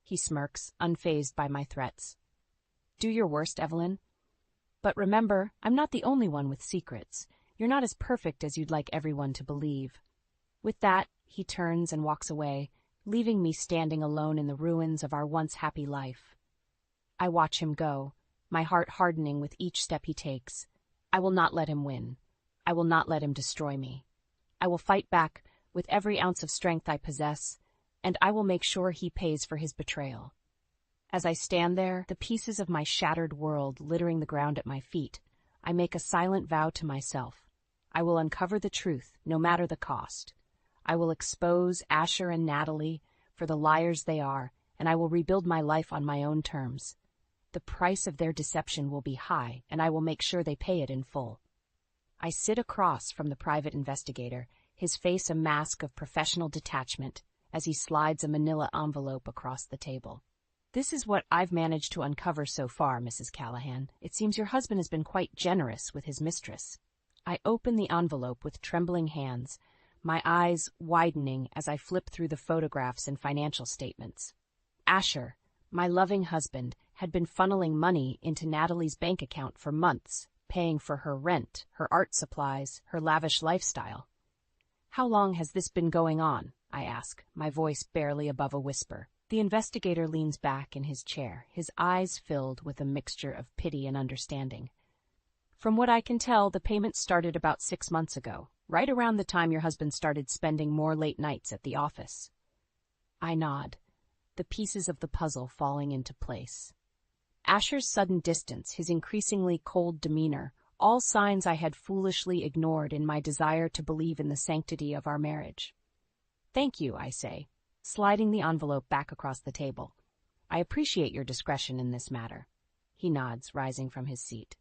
He smirks, unfazed by my threats. Do your worst, Evelyn. But remember, I'm not the only one with secrets. You're not as perfect as you'd like everyone to believe. With that, he turns and walks away, leaving me standing alone in the ruins of our once happy life. I watch him go, my heart hardening with each step he takes. I will not let him win. I will not let him destroy me. I will fight back with every ounce of strength I possess, and I will make sure he pays for his betrayal. As I stand there, the pieces of my shattered world littering the ground at my feet, I make a silent vow to myself. I will uncover the truth, no matter the cost. I will expose Asher and Natalie for the liars they are, and I will rebuild my life on my own terms. The price of their deception will be high, and I will make sure they pay it in full. I sit across from the private investigator, his face a mask of professional detachment, as he slides a manila envelope across the table. This is what I've managed to uncover so far, Mrs. Callahan. It seems your husband has been quite generous with his mistress. I open the envelope with trembling hands, my eyes widening as I flip through the photographs and financial statements. Asher, my loving husband, had been funneling money into Natalie's bank account for months, paying for her rent, her art supplies, her lavish lifestyle. How long has this been going on? I ask, my voice barely above a whisper. The investigator leans back in his chair, his eyes filled with a mixture of pity and understanding. From what I can tell, the payment started about 6 months ago, right around the time your husband started spending more late nights at the office. I nod, the pieces of the puzzle falling into place. Asher's sudden distance, his increasingly cold demeanor, all signs I had foolishly ignored in my desire to believe in the sanctity of our marriage. Thank you, I say, sliding the envelope back across the table. I appreciate your discretion in this matter. He nods, rising from his seat.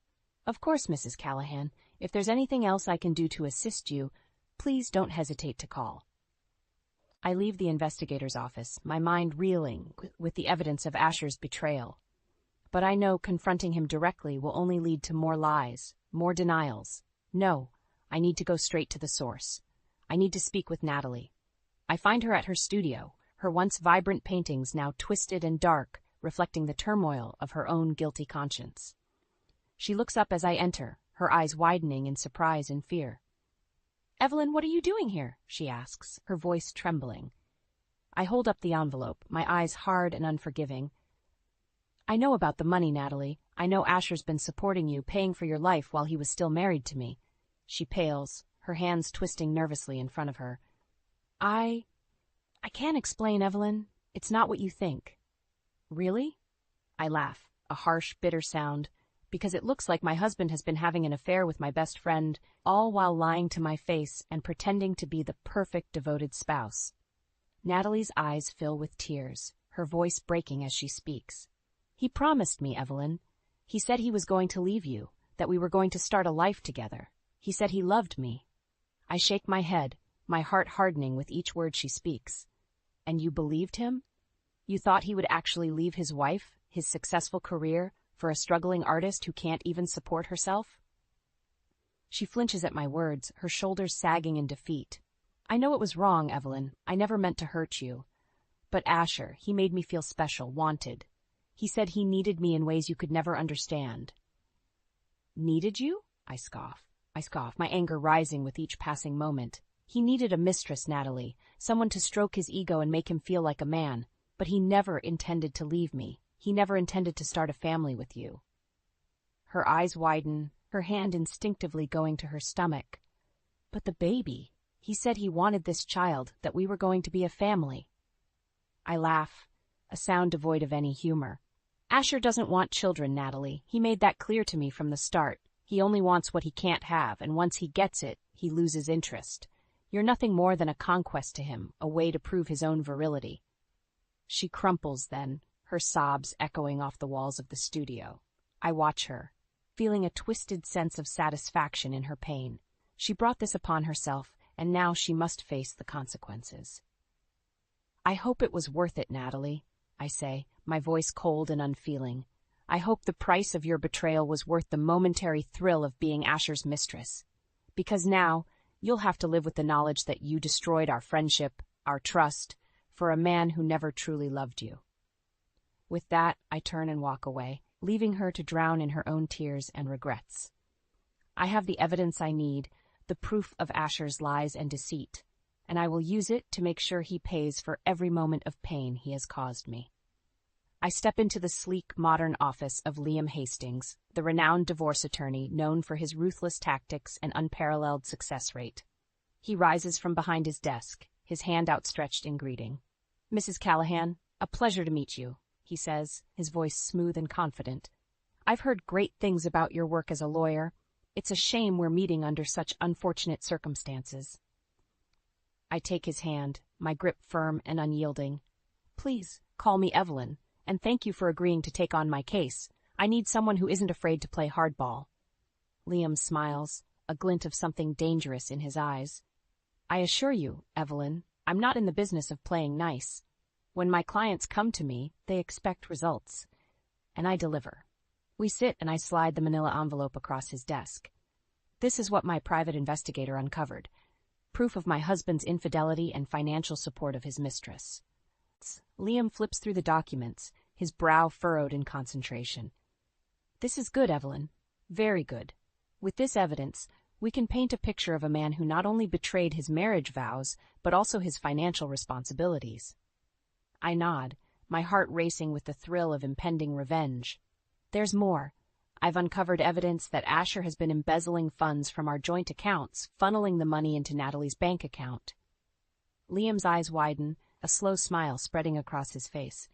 Of course, Mrs. Callahan. If there's anything else I can do to assist you, please don't hesitate to call. I leave the investigator's office, my mind reeling with the evidence of Asher's betrayal. But I know confronting him directly will only lead to more lies, more denials. No, I need to go straight to the source. I need to speak with Natalie. I find her at her studio, her once vibrant paintings now twisted and dark, reflecting the turmoil of her own guilty conscience. She looks up as I enter, her eyes widening in surprise and fear. "Evelyn, what are you doing here?" she asks, her voice trembling. I hold up the envelope, my eyes hard and unforgiving. "I know about the money, Natalie. I know Asher's been supporting you, paying for your life while he was still married to me." She pales, her hands twisting nervously in front of her. I can't explain, Evelyn. It's not what you think." "Really?" I laugh, a harsh, bitter sound, because it looks like my husband has been having an affair with my best friend, all while lying to my face and pretending to be the perfect devoted spouse. Natalie's eyes fill with tears, her voice breaking as she speaks. "He promised me, Evelyn. He said he was going to leave you, that we were going to start a life together. He said he loved me." I shake my head, my heart hardening with each word she speaks. "And you believed him? You thought he would actually leave his wife, his successful career, for a struggling artist who can't even support herself?" She flinches at my words, her shoulders sagging in defeat. "I know it was wrong, Evelyn. I never meant to hurt you. But Asher, he made me feel special, wanted. He said he needed me in ways you could never understand." "Needed you?" I scoff, my anger rising with each passing moment. "He needed a mistress, Natalie, someone to stroke his ego and make him feel like a man. But he never intended to leave me. He never intended to start a family with you." Her eyes widen, her hand instinctively going to her stomach. "But the baby. He said he wanted this child, that we were going to be a family." I laugh, a sound devoid of any humor. "Asher doesn't want children, Natalie. He made that clear to me from the start. He only wants what he can't have, and once he gets it, he loses interest. You're nothing more than a conquest to him, a way to prove his own virility." She crumples then, her sobs echoing off the walls of the studio. I watch her, feeling a twisted sense of satisfaction in her pain. She brought this upon herself, and now she must face the consequences. "I hope it was worth it, Natalie," I say, my voice cold and unfeeling. "I hope the price of your betrayal was worth the momentary thrill of being Asher's mistress. Because now, you'll have to live with the knowledge that you destroyed our friendship, our trust, for a man who never truly loved you." With that, I turn and walk away, leaving her to drown in her own tears and regrets. I have the evidence I need, the proof of Asher's lies and deceit, and I will use it to make sure he pays for every moment of pain he has caused me. I step into the sleek, modern office of Liam Hastings, the renowned divorce attorney known for his ruthless tactics and unparalleled success rate. He rises from behind his desk, his hand outstretched in greeting. "Mrs. Callahan, a pleasure to meet you," he says, his voice smooth and confident. "I've heard great things about your work as a lawyer. It's a shame we're meeting under such unfortunate circumstances." I take his hand, my grip firm and unyielding. "Please, call me Evelyn, and thank you for agreeing to take on my case. I need someone who isn't afraid to play hardball." Liam smiles, a glint of something dangerous in his eyes. "I assure you, Evelyn, I'm not in the business of playing nice. When my clients come to me, they expect results, and I deliver." We sit and I slide the manila envelope across his desk. "This is what my private investigator uncovered. Proof of my husband's infidelity and financial support of his mistress." Liam flips through the documents, his brow furrowed in concentration. "This is good, Evelyn. Very good. With this evidence, we can paint a picture of a man who not only betrayed his marriage vows, but also his financial responsibilities." I nod, my heart racing with the thrill of impending revenge. "There's more. I've uncovered evidence that Asher has been embezzling funds from our joint accounts, funneling the money into Natalie's bank account." Liam's eyes widen, a slow smile spreading across his face.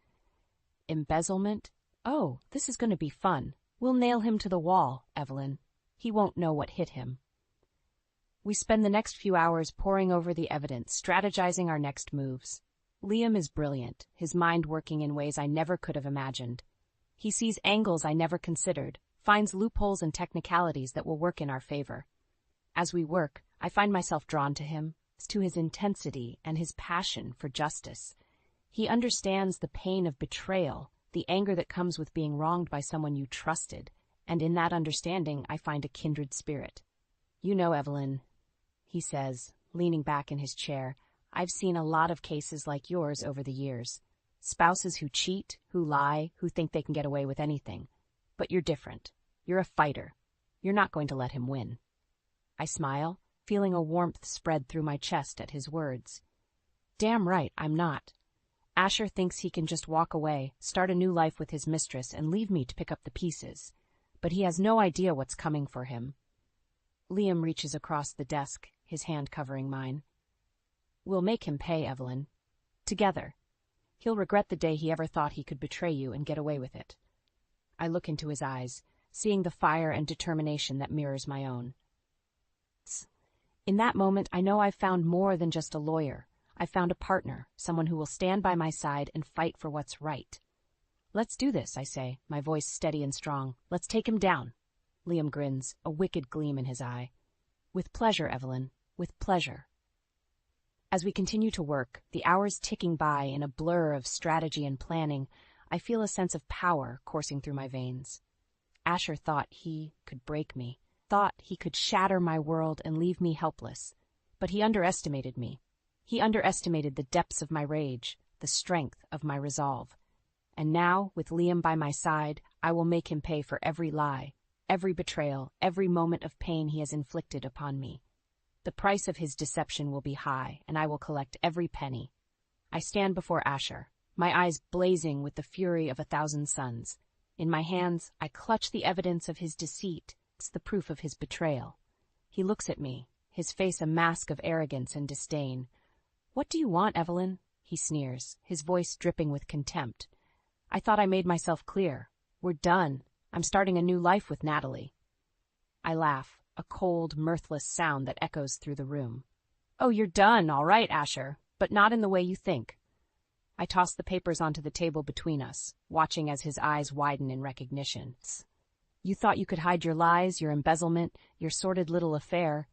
"Embezzlement? Oh, this is going to be fun. We'll nail him to the wall, Evelyn. He won't know what hit him." We spend the next few hours poring over the evidence, strategizing our next moves. Liam is brilliant, his mind working in ways I never could have imagined. He sees angles I never considered, finds loopholes and technicalities that will work in our favor. As we work, I find myself drawn to him, to his intensity and his passion for justice. He understands the pain of betrayal, the anger that comes with being wronged by someone you trusted, and in that understanding I find a kindred spirit. "You know, Evelyn," he says, leaning back in his chair, "I've seen a lot of cases like yours over the years. Spouses who cheat, who lie, who think they can get away with anything. But you're different. You're a fighter. You're not going to let him win." I smile, feeling a warmth spread through my chest at his words. Damn right, I'm not. Asher thinks he can just walk away, start a new life with his mistress, and leave me to pick up the pieces. But he has no idea what's coming for him. Liam reaches across the desk, his hand covering mine. "We'll make him pay, Evelyn. Together. He'll regret the day he ever thought he could betray you and get away with it." I look into his eyes, seeing the fire and determination that mirrors my own. In that moment, I know I've found more than just a lawyer. I've found a partner, someone who will stand by my side and fight for what's right. "Let's do this," I say, my voice steady and strong. "Let's take him down." Liam grins, a wicked gleam in his eye. "With pleasure, Evelyn, with pleasure." As we continue to work, the hours ticking by in a blur of strategy and planning, I feel a sense of power coursing through my veins. Asher thought he could break me, thought he could shatter my world and leave me helpless. But he underestimated me. He underestimated the depths of my rage, the strength of my resolve. And now, with Liam by my side, I will make him pay for every lie, every betrayal, every moment of pain he has inflicted upon me. The price of his deception will be high, and I will collect every penny. I stand before Asher, my eyes blazing with the fury of 1,000 suns. In my hands, I clutch the evidence of his deceit. It's the proof of his betrayal. He looks at me, his face a mask of arrogance and disdain. "What do you want, Evelyn?" he sneers, his voice dripping with contempt. "I thought I made myself clear. We're done. I'm starting a new life with Natalie." I laugh, a cold, mirthless sound that echoes through the room. "Oh, you're done, all right, Asher, but not in the way you think." I toss the papers onto the table between us, watching as his eyes widen in recognition. "You thought you could hide your lies, your embezzlement, your sordid little affair.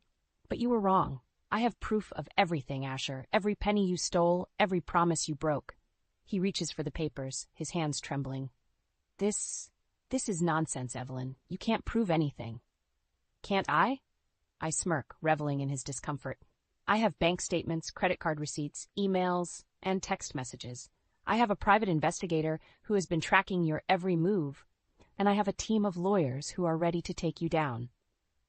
But you were wrong. I have proof of everything, Asher, every penny you stole, every promise you broke." He reaches for the papers, his hands trembling. This is nonsense, Evelyn. You can't prove anything." "Can't I?" I smirk, reveling in his discomfort. "I have bank statements, credit card receipts, emails, and text messages. I have a private investigator who has been tracking your every move, and I have a team of lawyers who are ready to take you down."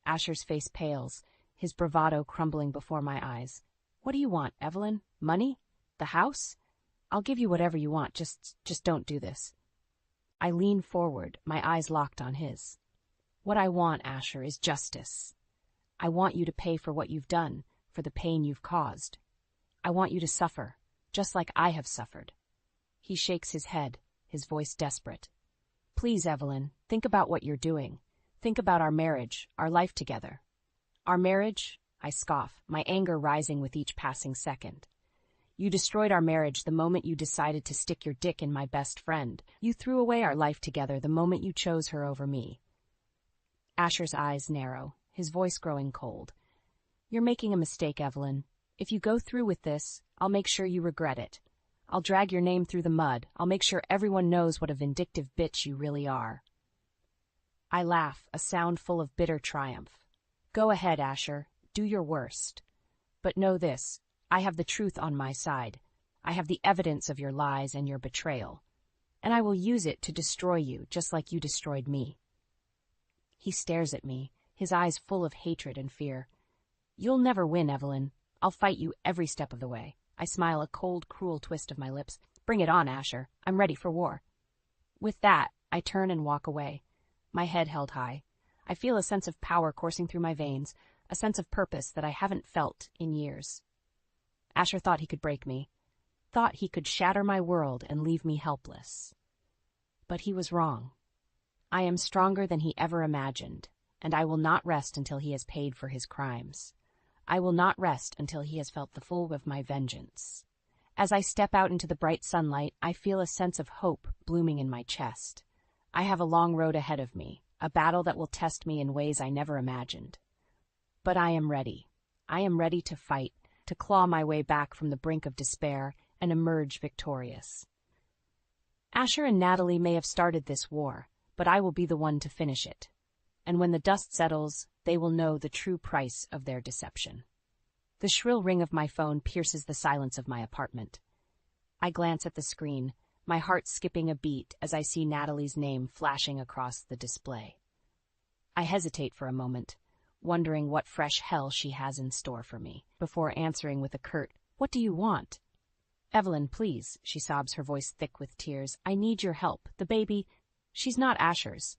Asher's face pales, his bravado crumbling before my eyes. What do you want, Evelyn? Money? The house? I'll give you whatever you want, just don't do this. I lean forward, my eyes locked on his. What I want, Asher, is justice. I want you to pay for what you've done, for the pain you've caused. I want you to suffer, just like I have suffered. He shakes his head, his voice desperate. Please, Evelyn, think about what you're doing. Think about our marriage, our life together. Our marriage? I scoff, my anger rising with each passing second. You destroyed our marriage the moment you decided to stick your dick in my best friend. You threw away our life together the moment you chose her over me. Asher's eyes narrow, his voice growing cold. You're making a mistake, Evelyn. If you go through with this, I'll make sure you regret it. I'll drag your name through the mud. I'll make sure everyone knows what a vindictive bitch you really are. I laugh, a sound full of bitter triumph. Go ahead, Asher. Do your worst. But know this, I have the truth on my side. I have the evidence of your lies and your betrayal. And I will use it to destroy you, just like you destroyed me. He stares at me, his eyes full of hatred and fear. You'll never win, Evelyn. I'll fight you every step of the way. I smile, a cold, cruel twist of my lips. Bring it on, Asher. I'm ready for war. With that, I turn and walk away, my head held high. I feel a sense of power coursing through my veins, a sense of purpose that I haven't felt in years. Asher thought he could break me, thought he could shatter my world and leave me helpless. But he was wrong. I am stronger than he ever imagined, and I will not rest until he has paid for his crimes. I will not rest until he has felt the full of my vengeance. As I step out into the bright sunlight, I feel a sense of hope blooming in my chest. I have a long road ahead of me, a battle that will test me in ways I never imagined. But I am ready. I am ready to fight, to claw my way back from the brink of despair and emerge victorious. Asher and Natalie may have started this war, but I will be the one to finish it. And when the dust settles, they will know the true price of their deception. The shrill ring of my phone pierces the silence of my apartment. I glance at the screen, my heart skipping a beat as I see Natalie's name flashing across the display. I hesitate for a moment, wondering what fresh hell she has in store for me, before answering with a curt, "What do you want?" "Evelyn, please," she sobs, her voice thick with tears. "I need your help. The baby, she's not Asher's."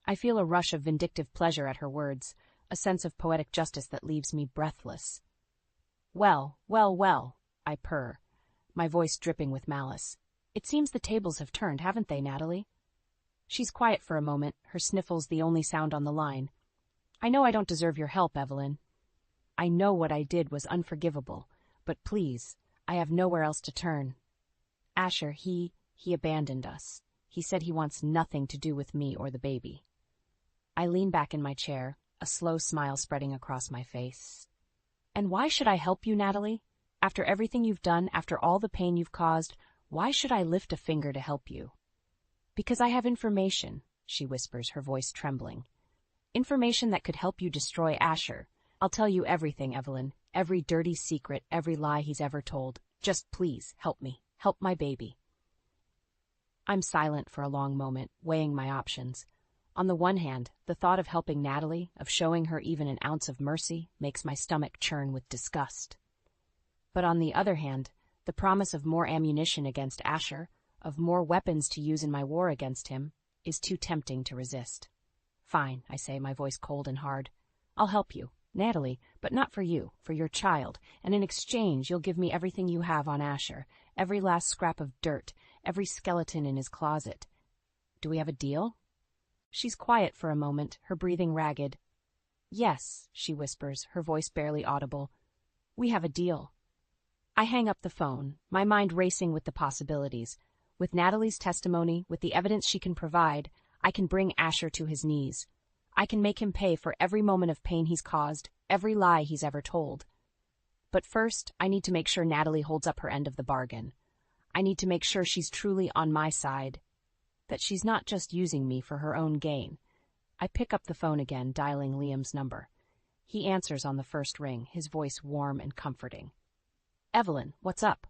I feel a rush of vindictive pleasure at her words, a sense of poetic justice that leaves me breathless. Well, I purr, my voice dripping with malice. It seems the tables have turned, haven't they, Natalie? She's quiet for a moment, her sniffles the only sound on the line. I know I don't deserve your help, Evelyn. I know what I did was unforgivable, but please, I have nowhere else to turn. Asher, he abandoned us. He said he wants nothing to do with me or the baby. I lean back in my chair, a slow smile spreading across my face. And why should I help you, Natalie? After everything you've done, after all the pain you've caused, why should I lift a finger to help you? Because I have information, she whispers, her voice trembling. Information that could help you destroy Asher. I'll tell you everything, Evelyn. Every dirty secret, every lie he's ever told. Just please, help me. Help my baby. I'm silent for a long moment, weighing my options. On the one hand, the thought of helping Natalie, of showing her even an ounce of mercy, makes my stomach churn with disgust. But on the other hand, the promise of more ammunition against Asher, of more weapons to use in my war against him, is too tempting to resist. Fine, I say, my voice cold and hard. I'll help you, Natalie, but not for you, for your child, and in exchange you'll give me everything you have on Asher, every last scrap of dirt, every skeleton in his closet. Do we have a deal? She's quiet for a moment, her breathing ragged. Yes, she whispers, her voice barely audible. We have a deal. I hang up the phone, my mind racing with the possibilities. With Natalie's testimony, with the evidence she can provide, I can bring Asher to his knees. I can make him pay for every moment of pain he's caused, every lie he's ever told. But first, I need to make sure Natalie holds up her end of the bargain. I need to make sure she's truly on my side, that she's not just using me for her own gain. I pick up the phone again, dialing Liam's number. He answers on the first ring, his voice warm and comforting. Evelyn, what's up?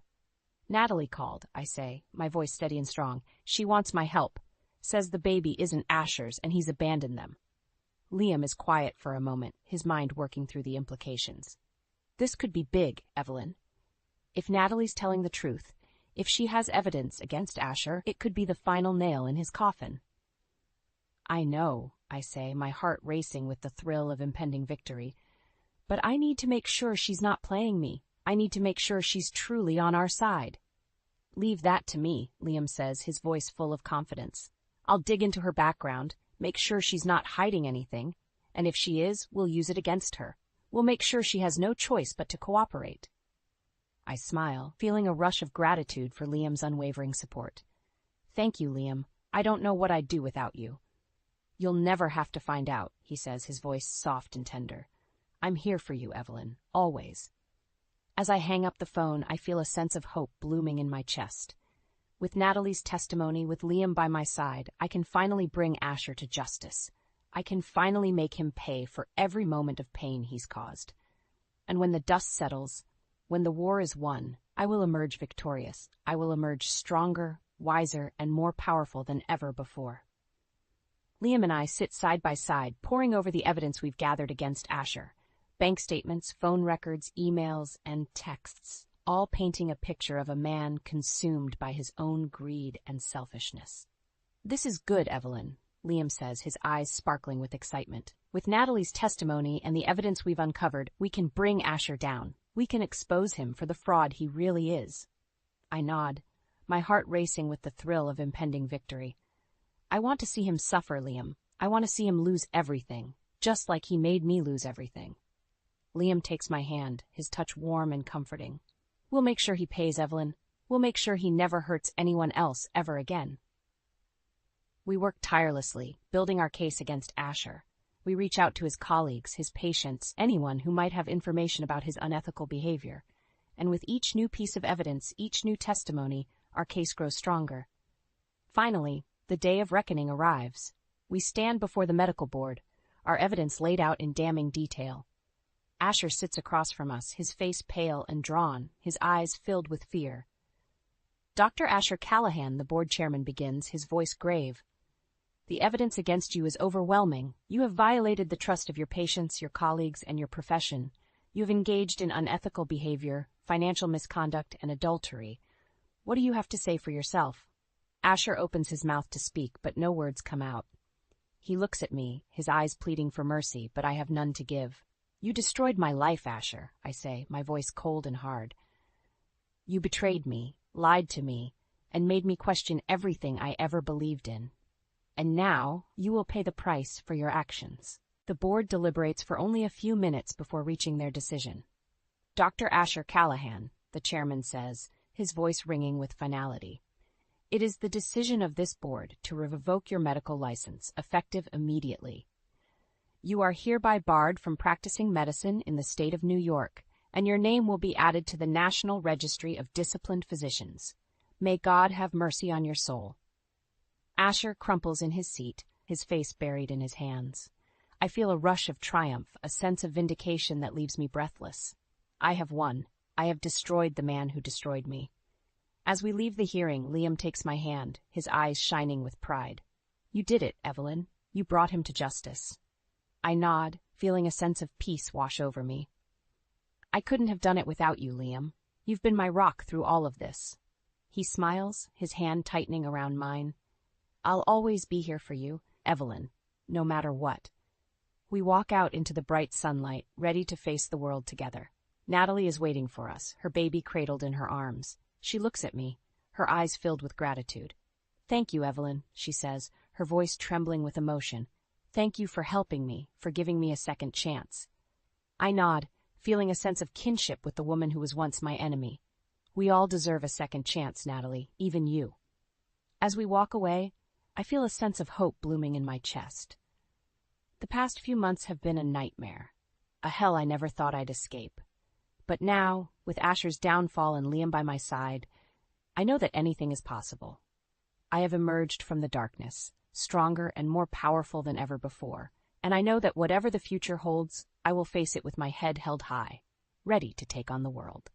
Natalie called, I say, my voice steady and strong. She wants my help. Says the baby isn't Asher's and he's abandoned them. Liam is quiet for a moment, his mind working through the implications. This could be big, Evelyn. If Natalie's telling the truth, if she has evidence against Asher, it could be the final nail in his coffin. I know, I say, my heart racing with the thrill of impending victory. But I need to make sure she's not playing me. I need to make sure she's truly on our side. Leave that to me, Liam says, his voice full of confidence. I'll dig into her background, make sure she's not hiding anything, and if she is, we'll use it against her. We'll make sure she has no choice but to cooperate. I smile, feeling a rush of gratitude for Liam's unwavering support. Thank you, Liam. I don't know what I'd do without you. You'll never have to find out, he says, his voice soft and tender. I'm here for you, Evelyn, always. As I hang up the phone, I feel a sense of hope blooming in my chest. With Natalie's testimony, with Liam by my side, I can finally bring Asher to justice. I can finally make him pay for every moment of pain he's caused. And when the dust settles, when the war is won, I will emerge victorious. I will emerge stronger, wiser, and more powerful than ever before. Liam and I sit side by side, poring over the evidence we've gathered against Asher. Bank statements, phone records, emails, and texts, all painting a picture of a man consumed by his own greed and selfishness. This is good, Evelyn, Liam says, his eyes sparkling with excitement. With Natalie's testimony and the evidence we've uncovered, we can bring Asher down. We can expose him for the fraud he really is. I nod, my heart racing with the thrill of impending victory. I want to see him suffer, Liam. I want to see him lose everything, just like he made me lose everything. Liam takes my hand, his touch warm and comforting. We'll make sure he pays, Evelyn. We'll make sure he never hurts anyone else ever again. We work tirelessly, building our case against Asher. We reach out to his colleagues, his patients, anyone who might have information about his unethical behavior. And with each new piece of evidence, each new testimony, our case grows stronger. Finally, the day of reckoning arrives. We stand before the medical board, our evidence laid out in damning detail. Asher sits across from us, his face pale and drawn, his eyes filled with fear. Dr. Asher Callahan, the board chairman begins, his voice grave. The evidence against you is overwhelming. You have violated the trust of your patients, your colleagues, and your profession. You have engaged in unethical behavior, financial misconduct, and adultery. What do you have to say for yourself? Asher opens his mouth to speak, but no words come out. He looks at me, his eyes pleading for mercy, but I have none to give. You destroyed my life, Asher, I say, my voice cold and hard. You betrayed me, lied to me, and made me question everything I ever believed in. And now you will pay the price for your actions. The board deliberates for only a few minutes before reaching their decision. Dr. Asher Callahan, the chairman says, his voice ringing with finality. It is the decision of this board to revoke your medical license, effective immediately. You are hereby barred from practicing medicine in the state of New York, and your name will be added to the National Registry of Disciplined Physicians. May God have mercy on your soul. Asher crumples in his seat, his face buried in his hands. I feel a rush of triumph, a sense of vindication that leaves me breathless. I have won. I have destroyed the man who destroyed me. As we leave the hearing, Liam takes my hand, his eyes shining with pride. You did it, Evelyn. You brought him to justice. I nod, feeling a sense of peace wash over me. I couldn't have done it without you, Liam. You've been my rock through all of this. He smiles, his hand tightening around mine. I'll always be here for you, Evelyn, no matter what. We walk out into the bright sunlight, ready to face the world together. Natalie is waiting for us, her baby cradled in her arms. She looks at me, her eyes filled with gratitude. Thank you, Evelyn, she says, her voice trembling with emotion. Thank you for helping me, for giving me a second chance. I nod, feeling a sense of kinship with the woman who was once my enemy. We all deserve a second chance, Natalie, even you. As we walk away, I feel a sense of hope blooming in my chest. The past few months have been a nightmare, a hell I never thought I'd escape. But now, with Asher's downfall and Liam by my side, I know that anything is possible. I have emerged from the darkness, stronger and more powerful than ever before, and I know that whatever the future holds, I will face it with my head held high, ready to take on the world.